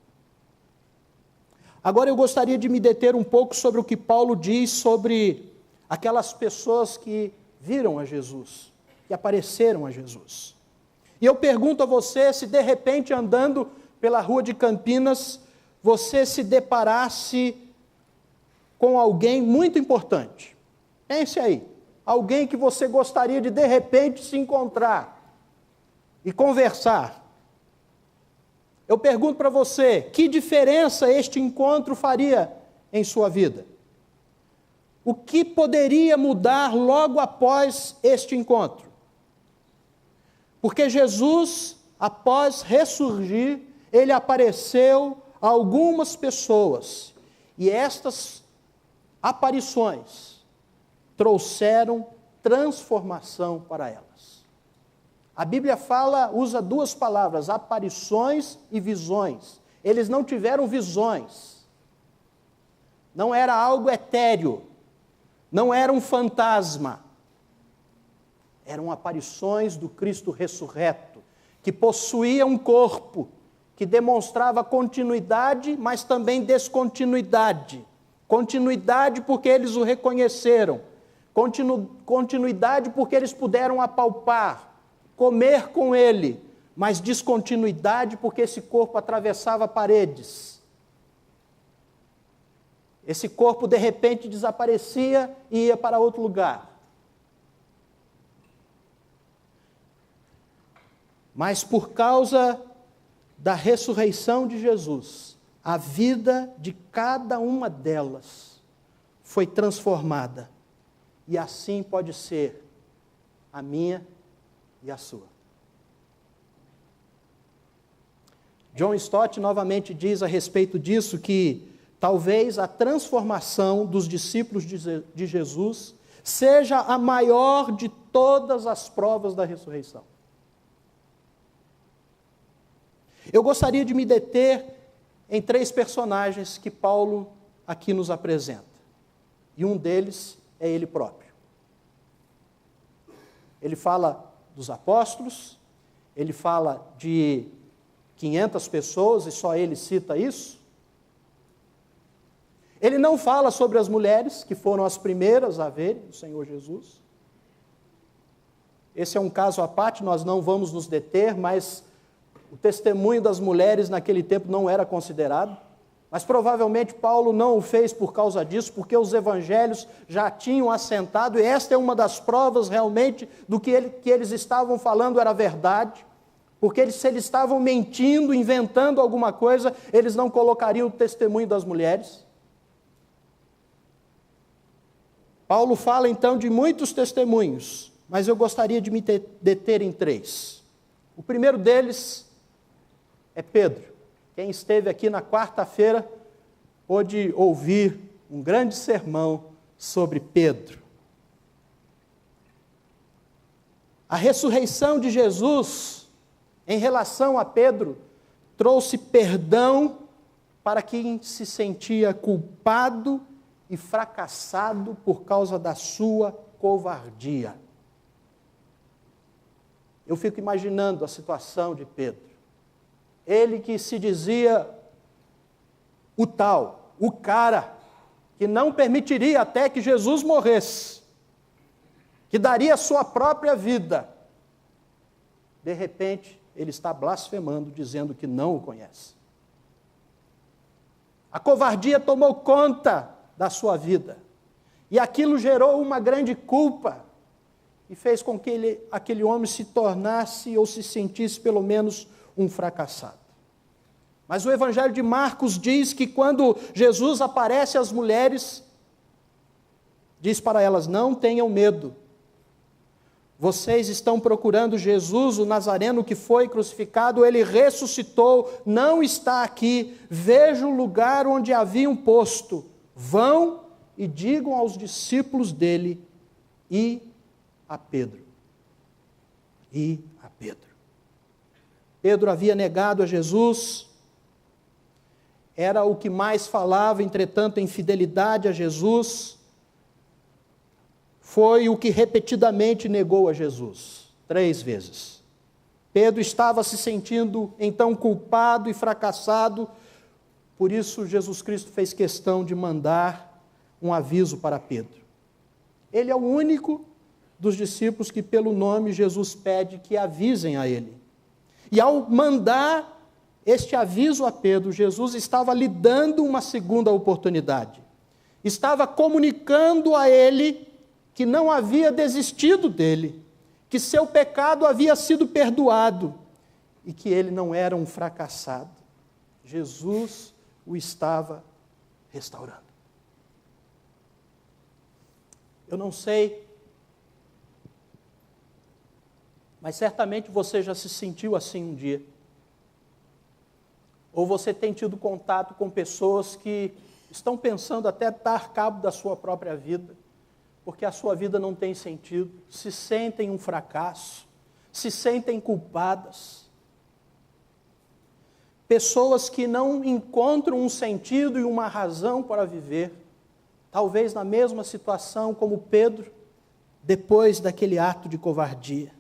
Agora eu gostaria de me deter um pouco sobre o que Paulo diz sobre aquelas pessoas que viram a Jesus, que apareceram a Jesus. E eu pergunto a você se de repente andando pela rua de Campinas, você se deparasse com alguém muito importante. Pense aí, alguém que você gostaria de repente se encontrar e conversar. Eu pergunto para você, que diferença este encontro faria em sua vida? O que poderia mudar logo após este encontro? Porque Jesus, após ressurgir, ele apareceu a algumas pessoas, e estas aparições trouxeram transformação para elas. A Bíblia usa 2 palavras, aparições e visões. Eles não tiveram visões. Não era algo etéreo. Não era um fantasma. Eram aparições do Cristo ressurreto, que possuía um corpo, que demonstrava continuidade, mas também descontinuidade. Continuidade porque eles o reconheceram. Continuidade porque eles puderam apalpar, comer com ele, mas descontinuidade porque esse corpo atravessava paredes. Esse corpo de repente desaparecia e ia para outro lugar. Mas por causa da ressurreição de Jesus, a vida de cada uma delas foi transformada. E assim pode ser a minha e a sua. John Stott novamente diz a respeito disso que talvez a transformação dos discípulos de Jesus seja a maior de todas as provas da ressurreição. Eu gostaria de me deter em 3 personagens que Paulo aqui nos apresenta. E um deles é ele próprio. Ele fala dos apóstolos, ele fala de 500 pessoas, e só ele cita isso. Ele não fala sobre as mulheres, que foram as primeiras a verem o Senhor Jesus. Esse é um caso à parte, nós não vamos nos deter, mas o testemunho das mulheres naquele tempo não era considerado. Mas provavelmente Paulo não o fez por causa disso, porque os evangelhos já tinham assentado, e esta é uma das provas realmente do que eles estavam falando era verdade. Porque se eles estavam mentindo, inventando alguma coisa, eles não colocariam o testemunho das mulheres. Paulo fala então de muitos testemunhos, mas eu gostaria de me deter em 3. O primeiro deles é Pedro. Quem esteve aqui na quarta-feira pôde ouvir um grande sermão sobre Pedro. A ressurreição de Jesus, em relação a Pedro, trouxe perdão para quem se sentia culpado e fracassado por causa da sua covardia. Eu fico imaginando a situação de Pedro. Ele que se dizia o cara, que não permitiria até que Jesus morresse, que daria a sua própria vida. De repente, ele está blasfemando, dizendo que não o conhece. A covardia tomou conta da sua vida, e aquilo gerou uma grande culpa, e fez com que aquele homem se tornasse, ou se sentisse pelo menos, um fracassado. Mas o Evangelho de Marcos diz que quando Jesus aparece às mulheres, diz para elas: não tenham medo, vocês estão procurando Jesus, o Nazareno que foi crucificado, ele ressuscitou, não está aqui, veja o lugar onde haviam posto, vão e digam aos discípulos dele e a Pedro. Pedro havia negado a Jesus, era o que mais falava, entretanto, em fidelidade a Jesus, foi o que repetidamente negou a Jesus, 3 vezes. Pedro estava se sentindo então culpado e fracassado, por isso Jesus Cristo fez questão de mandar um aviso para Pedro. Ele é o único dos discípulos que pelo nome Jesus pede que avisem a ele. E ao mandar este aviso a Pedro, Jesus estava lhe dando uma segunda oportunidade. Estava comunicando a ele que não havia desistido dele, que seu pecado havia sido perdoado e que ele não era um fracassado. Jesus o estava restaurando. Eu não sei, mas certamente você já se sentiu assim um dia. Ou você tem tido contato com pessoas que estão pensando até dar cabo da sua própria vida, porque a sua vida não tem sentido, se sentem um fracasso, se sentem culpadas. Pessoas que não encontram um sentido e uma razão para viver, talvez na mesma situação como Pedro, depois daquele ato de covardia.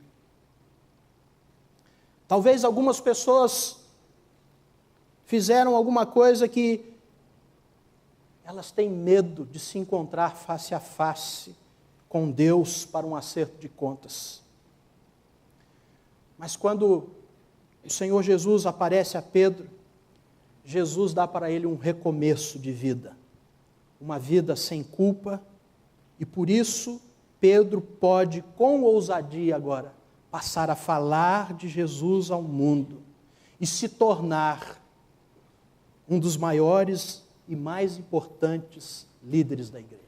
Talvez algumas pessoas fizeram alguma coisa que elas têm medo de se encontrar face a face com Deus para um acerto de contas. Mas quando o Senhor Jesus aparece a Pedro, Jesus dá para ele um recomeço de vida, uma vida sem culpa, e por isso Pedro pode, com ousadia agora, passar a falar de Jesus ao mundo e se tornar um dos maiores e mais importantes líderes da igreja.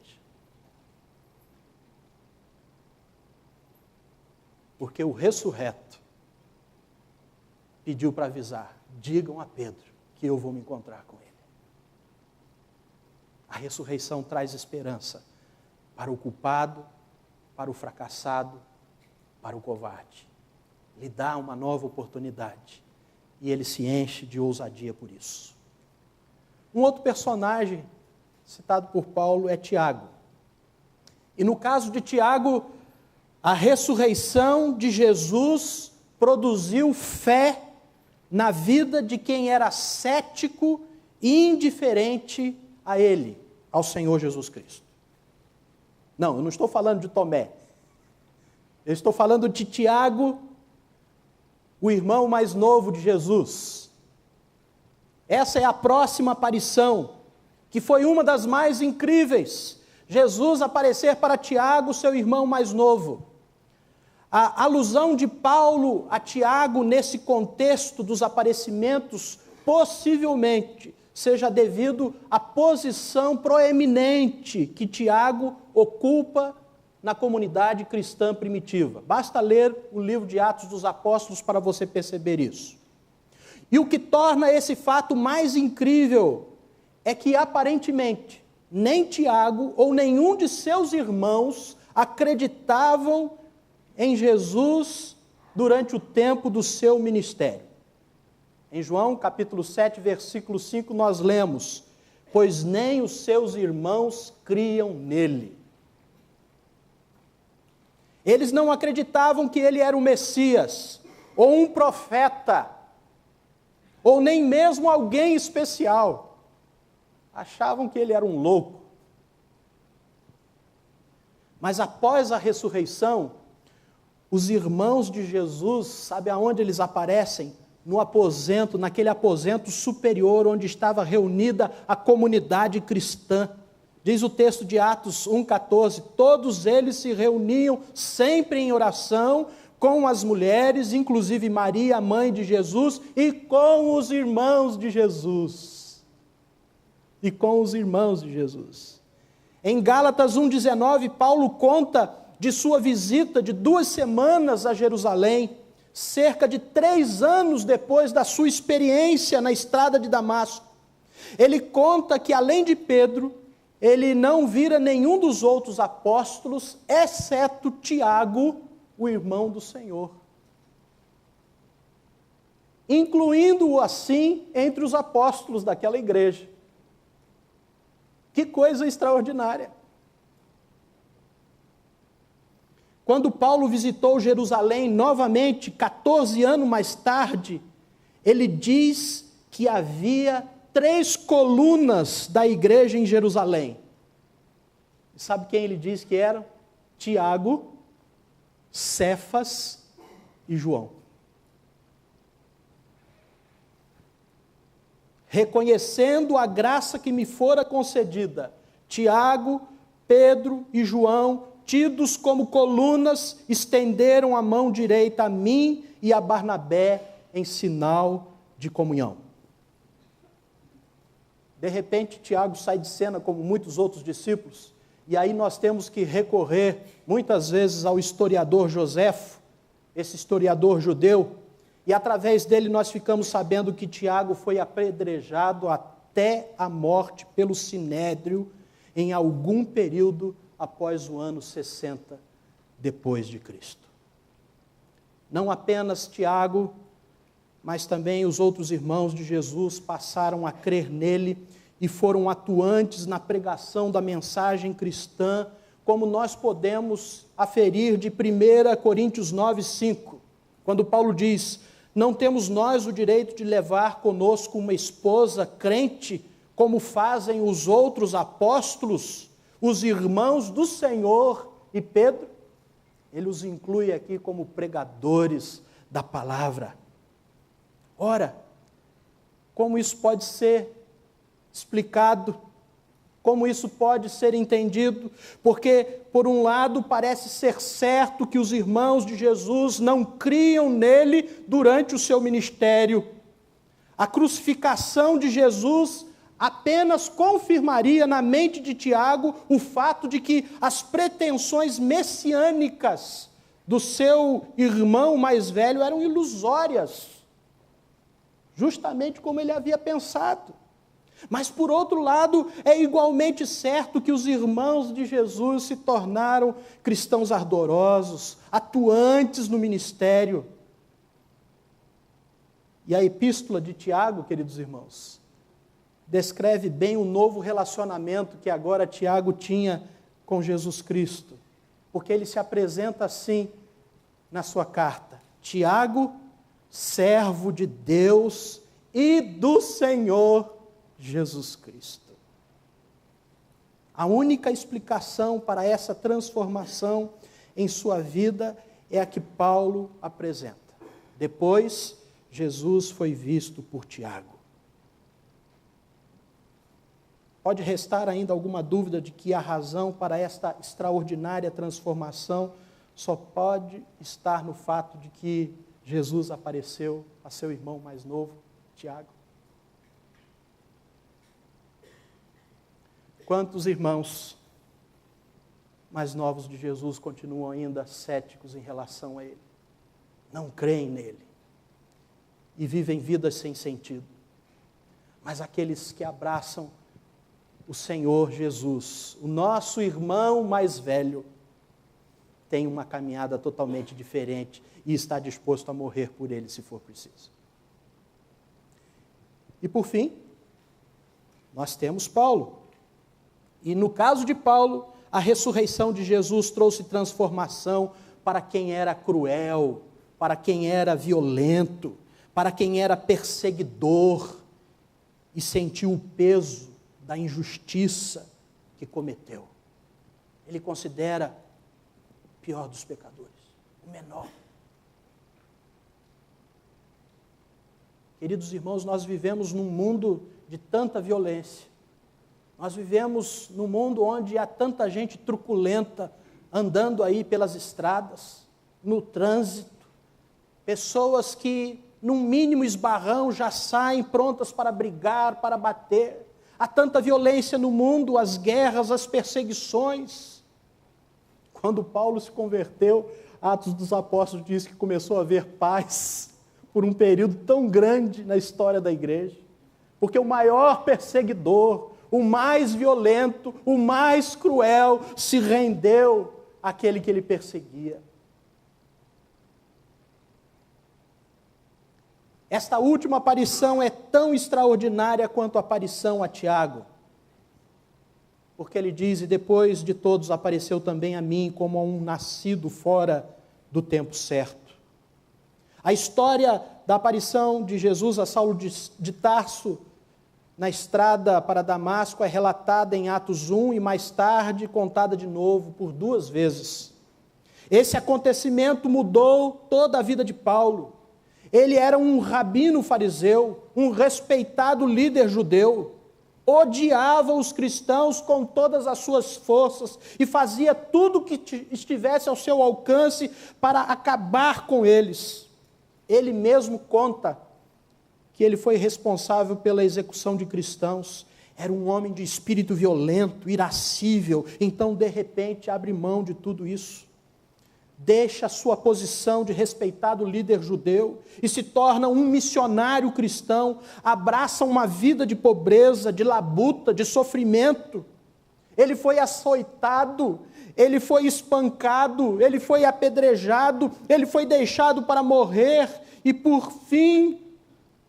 Porque o ressurreto pediu para avisar: digam a Pedro que eu vou me encontrar com ele. A ressurreição traz esperança para o culpado, para o fracassado, para o covarde. Lhe dá uma nova oportunidade e ele se enche de ousadia por isso. Um outro personagem citado por Paulo é Tiago. E no caso de Tiago, a ressurreição de Jesus produziu fé na vida de quem era cético e indiferente a ele, ao Senhor Jesus Cristo. Não, eu não estou falando de Tomé. Eu estou falando de Tiago, o irmão mais novo de Jesus. Essa é a próxima aparição, que foi uma das mais incríveis. Jesus aparecer para Tiago, seu irmão mais novo. A alusão de Paulo a Tiago nesse contexto dos aparecimentos, possivelmente, seja devido à posição proeminente que Tiago ocupa na comunidade cristã primitiva. Basta ler o livro de Atos dos Apóstolos para você perceber isso. E o que torna esse fato mais incrível é que, aparentemente, nem Tiago ou nenhum de seus irmãos acreditavam em Jesus durante o tempo do seu ministério. Em João capítulo 7, versículo 5, nós lemos: pois nem os seus irmãos criam nele. Eles não acreditavam que ele era o Messias, ou um profeta, ou nem mesmo alguém especial. Achavam que ele era um louco. Mas após a ressurreição, os irmãos de Jesus, sabe aonde eles aparecem? No aposento, naquele aposento superior onde estava reunida a comunidade cristã. Diz o texto de Atos 1,14, todos eles se reuniam sempre em oração com as mulheres, inclusive Maria, a mãe de Jesus, e com os irmãos de Jesus. E com os irmãos de Jesus. Em Gálatas 1,19, Paulo conta de sua visita de 2 semanas a Jerusalém, cerca de 3 anos depois da sua experiência na estrada de Damasco. Ele conta que, além de Pedro, ele não vira nenhum dos outros apóstolos, exceto Tiago, o irmão do Senhor. Incluindo-o assim entre os apóstolos daquela igreja. Que coisa extraordinária. Quando Paulo visitou Jerusalém novamente, 14 anos mais tarde, ele diz que havia 3 colunas da igreja em Jerusalém. E sabe quem ele diz que eram? Tiago, Cefas e João. Reconhecendo a graça que me fora concedida, Tiago, Pedro e João, tidos como colunas, estenderam a mão direita a mim e a Barnabé em sinal de comunhão. De repente, Tiago sai de cena como muitos outros discípulos, e aí nós temos que recorrer muitas vezes ao historiador Joséfo, esse historiador judeu, e através dele nós ficamos sabendo que Tiago foi apedrejado até a morte pelo Sinédrio em algum período após o ano 60 depois de Cristo. Não apenas Tiago, mas também os outros irmãos de Jesus passaram a crer nele e foram atuantes na pregação da mensagem cristã, como nós podemos aferir de 1 Coríntios 9:5, quando Paulo diz: não temos nós o direito de levar conosco uma esposa crente, como fazem os outros apóstolos, os irmãos do Senhor. E Pedro, ele os inclui aqui como pregadores da palavra. Ora, como isso pode ser explicado? Como isso pode ser entendido? Porque, por um lado, parece ser certo que os irmãos de Jesus não criam nele durante o seu ministério. A crucificação de Jesus apenas confirmaria na mente de Tiago o fato de que as pretensões messiânicas do seu irmão mais velho eram ilusórias, justamente como ele havia pensado. Mas, por outro lado, é igualmente certo que os irmãos de Jesus se tornaram cristãos ardorosos, atuantes no ministério. E a epístola de Tiago, queridos irmãos, descreve bem o novo relacionamento que agora Tiago tinha com Jesus Cristo, porque ele se apresenta assim na sua carta: Tiago, servo de Deus e do Senhor Jesus Cristo. A única explicação para essa transformação em sua vida é a que Paulo apresenta. Depois, Jesus foi visto por Tiago. Pode restar ainda alguma dúvida de que a razão para esta extraordinária transformação só pode estar no fato de que Jesus apareceu a seu irmão mais novo, Tiago? Quantos irmãos mais novos de Jesus continuam ainda céticos em relação a Ele? Não creem nele e vivem vidas sem sentido. Mas aqueles que abraçam o Senhor Jesus, o nosso irmão mais velho, tem uma caminhada totalmente diferente e está disposto a morrer por Ele se for preciso. E por fim, nós temos Paulo. E no caso de Paulo, a ressurreição de Jesus trouxe transformação para quem era cruel, para quem era violento, para quem era perseguidor e sentiu o peso da injustiça que cometeu. Ele considera o pior dos pecadores, o menor. Queridos irmãos, nós vivemos num mundo de tanta violência. Nós vivemos num mundo onde há tanta gente truculenta andando aí pelas estradas, no trânsito. Pessoas que, num mínimo esbarrão, já saem prontas para brigar, para bater. Há tanta violência no mundo, as guerras, as perseguições. Quando Paulo se converteu, Atos dos Apóstolos diz que começou a haver paz por um período tão grande na história da igreja. Porque o maior perseguidor, o mais violento, o mais cruel, se rendeu àquele que ele perseguia. Esta última aparição é tão extraordinária quanto a aparição a Tiago. Porque ele diz, e depois de todos apareceu também a mim como a um nascido fora do tempo certo. A história da aparição de Jesus a Saulo de Tarso na estrada para Damasco é relatada em Atos 1 e mais tarde contada de novo por 2 vezes. Esse acontecimento mudou toda a vida de Paulo. Ele era um rabino fariseu, um respeitado líder judeu, odiava os cristãos com todas as suas forças e fazia tudo o que estivesse ao seu alcance para acabar com eles. Ele mesmo conta que ele foi responsável pela execução de cristãos. Era um homem de espírito violento, irascível. Então, de repente, abre mão de tudo isso. Deixa a sua posição de respeitado líder judeu e se torna um missionário cristão. Abraça uma vida de pobreza, de labuta, de sofrimento. Ele foi açoitado, ele foi espancado, ele foi apedrejado, ele foi deixado para morrer e, por fim,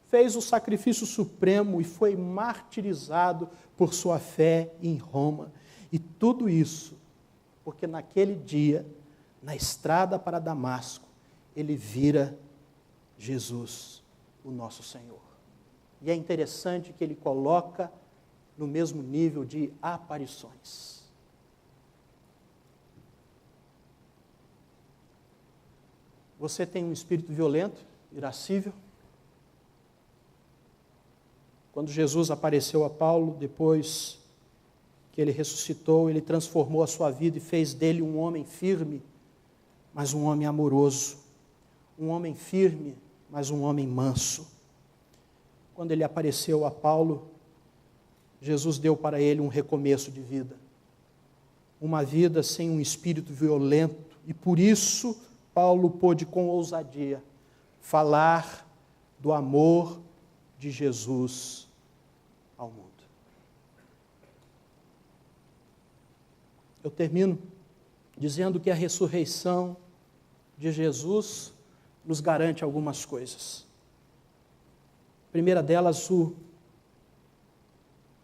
fez o sacrifício supremo e foi martirizado por sua fé em Roma. E tudo isso porque naquele dia, na estrada para Damasco, ele vira Jesus, o nosso Senhor. E é interessante que ele coloca no mesmo nível de aparições. Você tem um espírito violento, irascível? Quando Jesus apareceu a Paulo, depois que ele ressuscitou, ele transformou a sua vida e fez dele um homem firme, mas um homem amoroso. Um homem firme, mas um homem manso. Quando ele apareceu a Paulo, Jesus deu para ele um recomeço de vida. Uma vida sem um espírito violento. E por isso, Paulo pôde com ousadia falar do amor de Jesus ao mundo. Eu termino dizendo que a ressurreição de Jesus nos garante algumas coisas. A primeira delas, o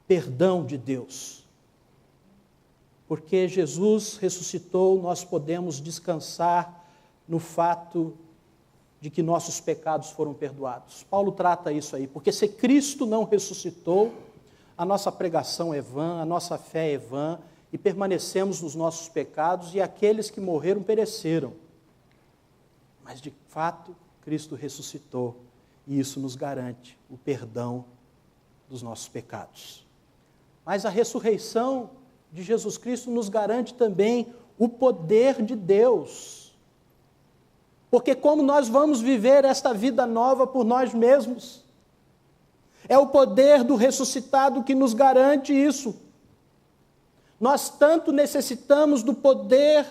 perdão de Deus. Porque Jesus ressuscitou, nós podemos descansar no fato de que nossos pecados foram perdoados. Paulo trata isso aí, porque se Cristo não ressuscitou, a nossa pregação é vã, a nossa fé é vã, e permanecemos nos nossos pecados, e aqueles que morreram pereceram. Mas, de fato, Cristo ressuscitou, e isso nos garante o perdão dos nossos pecados. Mas a ressurreição de Jesus Cristo nos garante também o poder de Deus. Porque como nós vamos viver esta vida nova por nós mesmos? É o poder do ressuscitado que nos garante isso. Nós tanto necessitamos do poder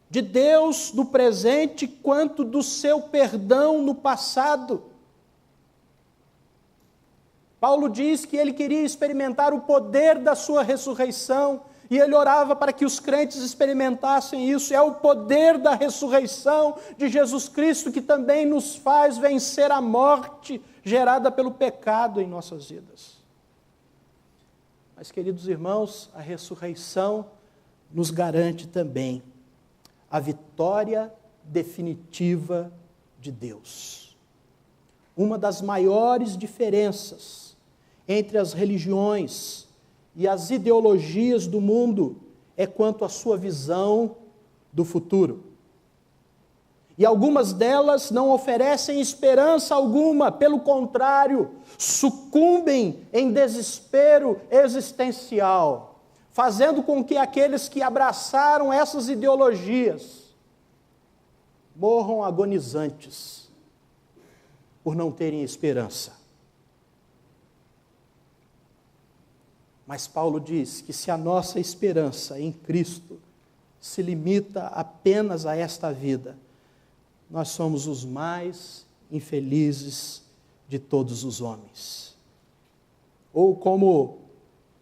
de Deus no presente, quanto do seu perdão no passado. Paulo diz que ele queria experimentar o poder da sua ressurreição, e ele orava para que os crentes experimentassem isso. É o poder da ressurreição de Jesus Cristo que também nos faz vencer a morte. gerada pelo pecado em nossas vidas. Mas, queridos irmãos, a ressurreição nos garante também a vitória definitiva de Deus. Uma das maiores diferenças entre as religiões e as ideologias do mundo é quanto à sua visão do futuro. E algumas delas não oferecem esperança alguma, pelo contrário, sucumbem em desespero existencial, fazendo com que aqueles que abraçaram essas ideologias morram agonizantes por não terem esperança. Mas Paulo diz que se a nossa esperança em Cristo se limita apenas a esta vida, nós somos os mais infelizes de todos os homens. Ou como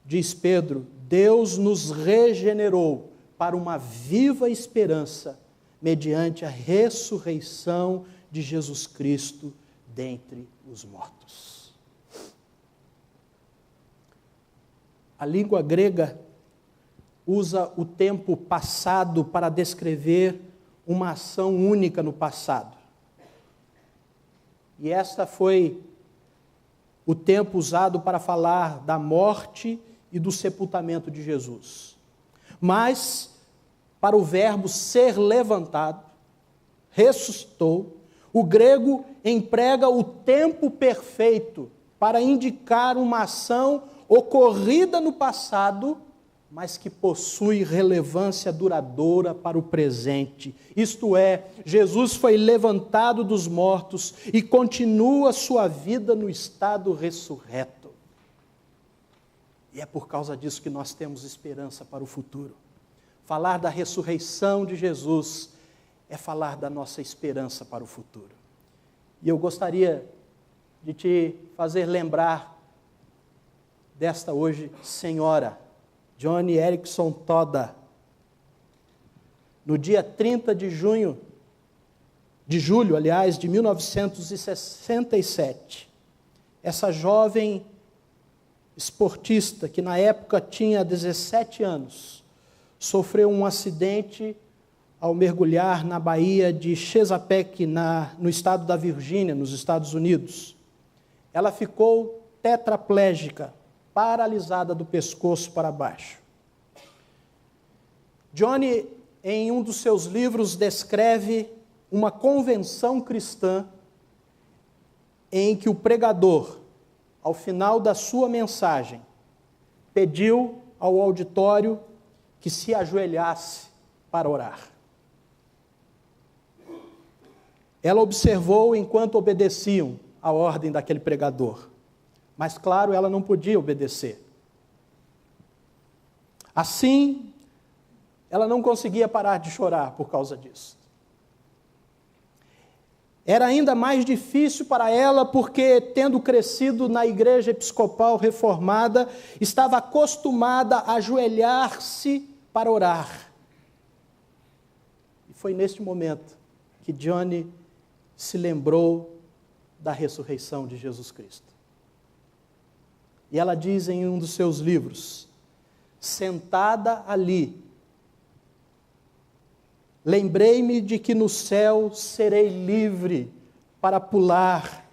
diz Pedro, Deus nos regenerou para uma viva esperança mediante a ressurreição de Jesus Cristo dentre os mortos. A língua grega usa o tempo passado para descrever uma ação única no passado. E esta foi o tempo usado para falar da morte e do sepultamento de Jesus. Mas, para o verbo ser levantado, ressuscitou, o grego emprega o tempo perfeito para indicar uma ação ocorrida no passado, mas que possui relevância duradoura para o presente. Isto é, Jesus foi levantado dos mortos e continua sua vida no estado ressurreto. E é por causa disso que nós temos esperança para o futuro. Falar da ressurreição de Jesus é falar da nossa esperança para o futuro. E eu gostaria de te fazer lembrar desta hoje senhora, Joni Eareckson Tada. No dia 30 de julho, de 1967, essa jovem esportista, que na época tinha 17 anos, sofreu um acidente ao mergulhar na baía de Chesapeake, no estado da Virgínia, nos Estados Unidos. Ela ficou tetraplégica, paralisada do pescoço para baixo. Joni, em um dos seus livros, descreve uma convenção cristã em que o pregador, ao final da sua mensagem, pediu ao auditório que se ajoelhasse para orar. Ela observou enquanto obedeciam a ordem daquele pregador. Mas, claro, ela não podia obedecer. Assim, ela não conseguia parar de chorar por causa disso. Era ainda mais difícil para ela porque, tendo crescido na igreja episcopal reformada, estava acostumada a ajoelhar-se para orar. E foi neste momento que Joni se lembrou da ressurreição de Jesus Cristo. E ela diz em um dos seus livros: sentada ali, lembrei-me de que no céu serei livre para pular,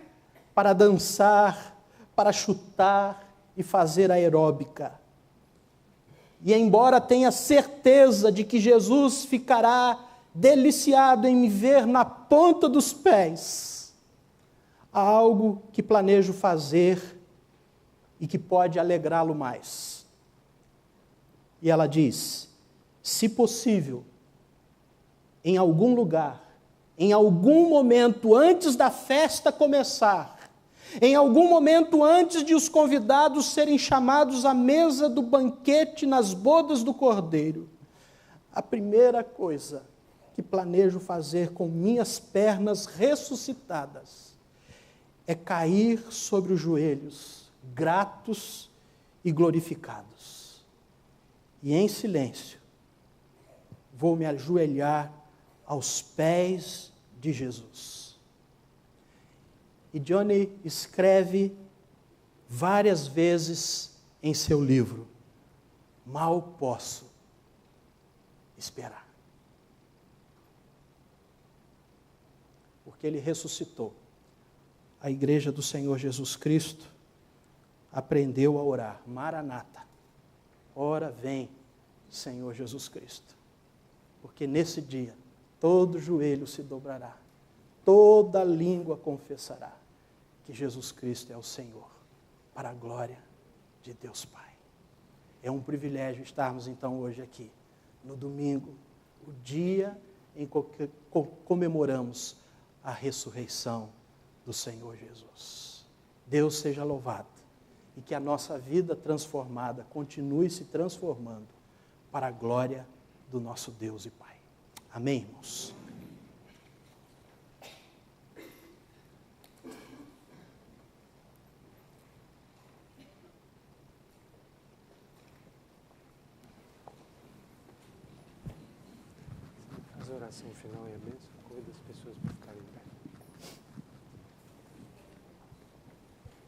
para dançar, para chutar e fazer aeróbica. E embora tenha certeza de que Jesus ficará deliciado em me ver na ponta dos pés, há algo que planejo fazer e que pode alegrá-lo mais. E ela diz: se possível, em algum lugar, em algum momento antes da festa começar, em algum momento antes de os convidados serem chamados à mesa do banquete nas bodas do Cordeiro, a primeira coisa que planejo fazer com minhas pernas ressuscitadas é cair sobre os joelhos, gratos e glorificados. E em silêncio, vou me ajoelhar aos pés de Jesus. E Johnny escreve várias vezes em seu livro: mal posso esperar. Porque ele ressuscitou. A igreja do Senhor Jesus Cristo aprendeu a orar: Maranata, ora vem, Senhor Jesus Cristo. Porque nesse dia todo joelho se dobrará, toda língua confessará que Jesus Cristo é o Senhor, para a glória de Deus Pai. É um privilégio estarmos então hoje aqui, no domingo, o dia em que comemoramos a ressurreição do Senhor Jesus. Deus seja louvado e que a nossa vida transformada continue se transformando para a glória do nosso Deus e Pai. Amém, irmãos? Faz a oração final e a bênção. Convido as pessoas para ficarem em pé.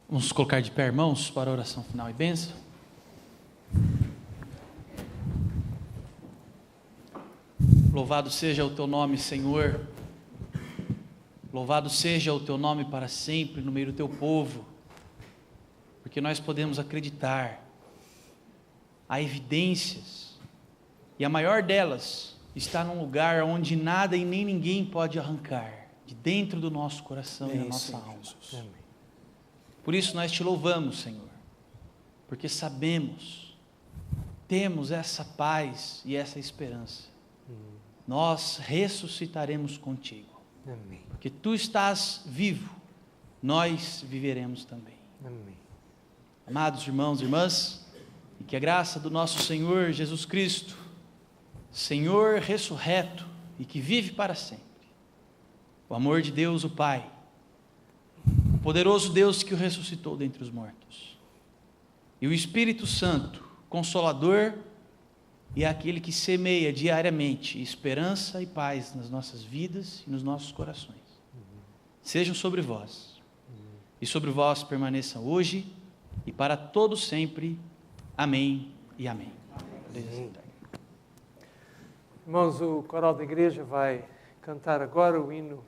Vamos colocar de pé, irmãos, para a oração final e bênção. Louvado seja o teu nome, Senhor. Louvado seja o teu nome para sempre no meio do teu povo, porque nós podemos acreditar. Há evidências, e a maior delas está num lugar onde nada e nem ninguém pode arrancar, de dentro do nosso coração e da nossa alma. Amém. Por isso nós te louvamos, Senhor, porque sabemos, temos essa paz e essa esperança. Nós ressuscitaremos contigo. Amém. Porque tu estás vivo, nós viveremos também. Amém. Amados irmãos e irmãs, e que a graça do nosso Senhor Jesus Cristo, Senhor ressurreto e que vive para sempre, o amor de Deus o Pai, o poderoso Deus que o ressuscitou dentre os mortos, e o Espírito Santo, Consolador, e é aquele que semeia diariamente esperança e paz nas nossas vidas e nos nossos corações, sejam sobre vós, e sobre vós permaneçam hoje e para todo sempre. Amém e amém. Irmãos, o coral da igreja vai cantar agora o hino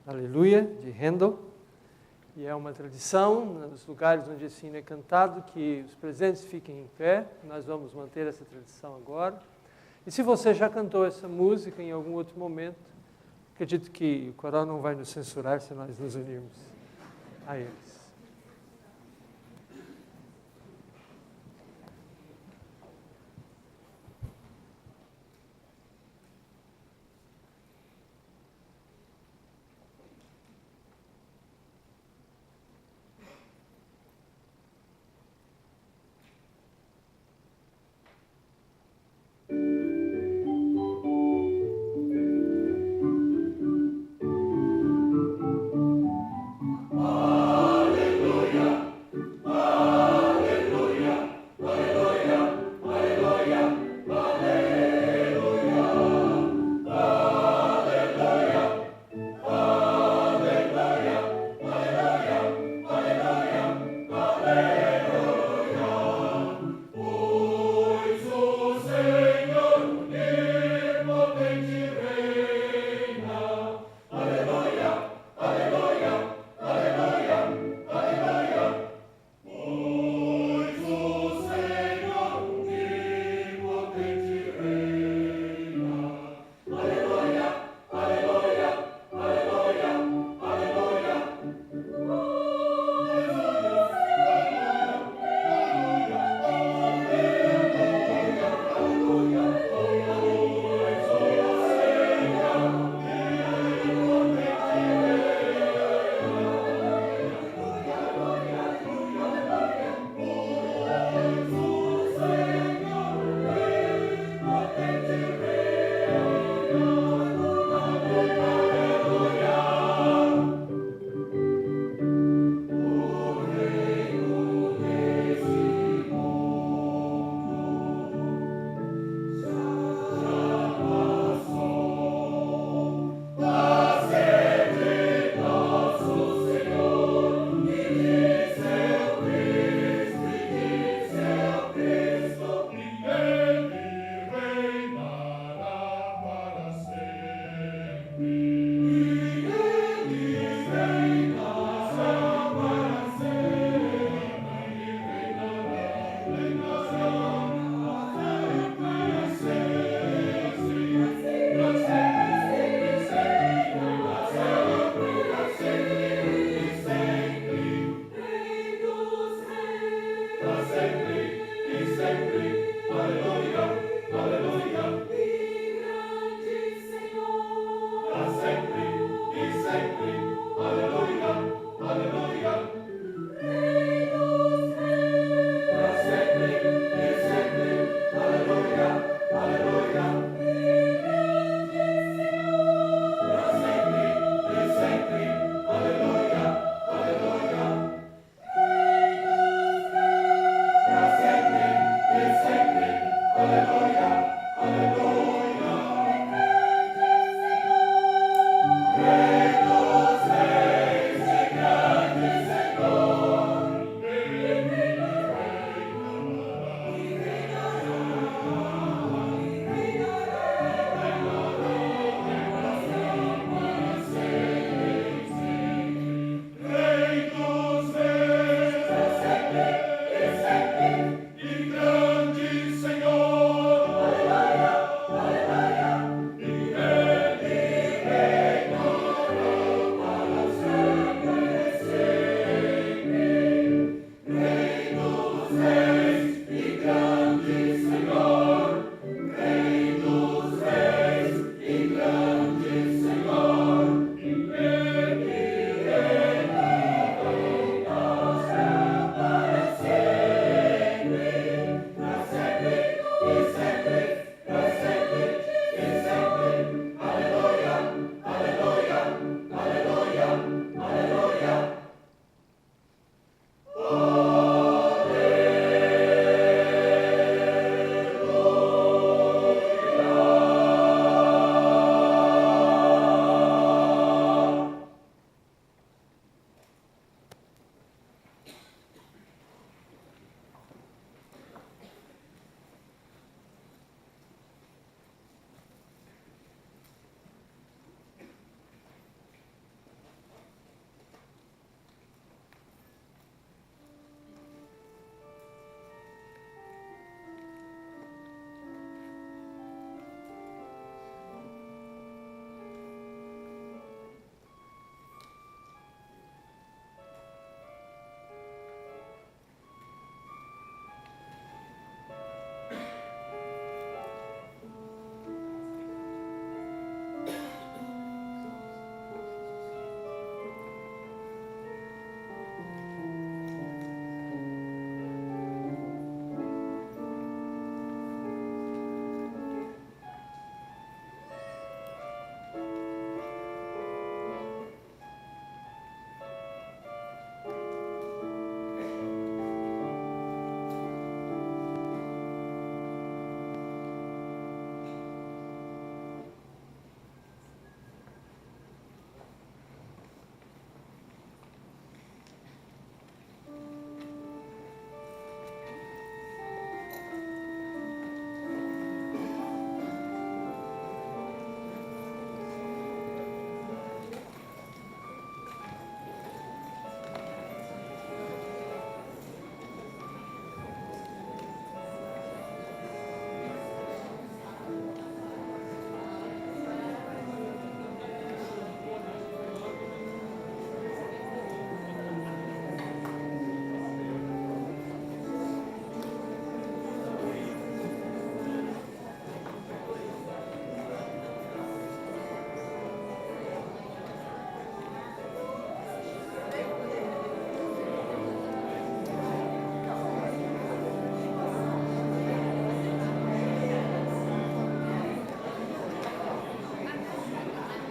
Aleluia, de Handel. E é uma tradição, nos lugares onde esse hino é cantado, que os presentes fiquem em pé. Nós vamos manter essa tradição agora. E se você já cantou essa música em algum outro momento, acredito que o coral não vai nos censurar se nós nos unirmos a eles. Potente Rei.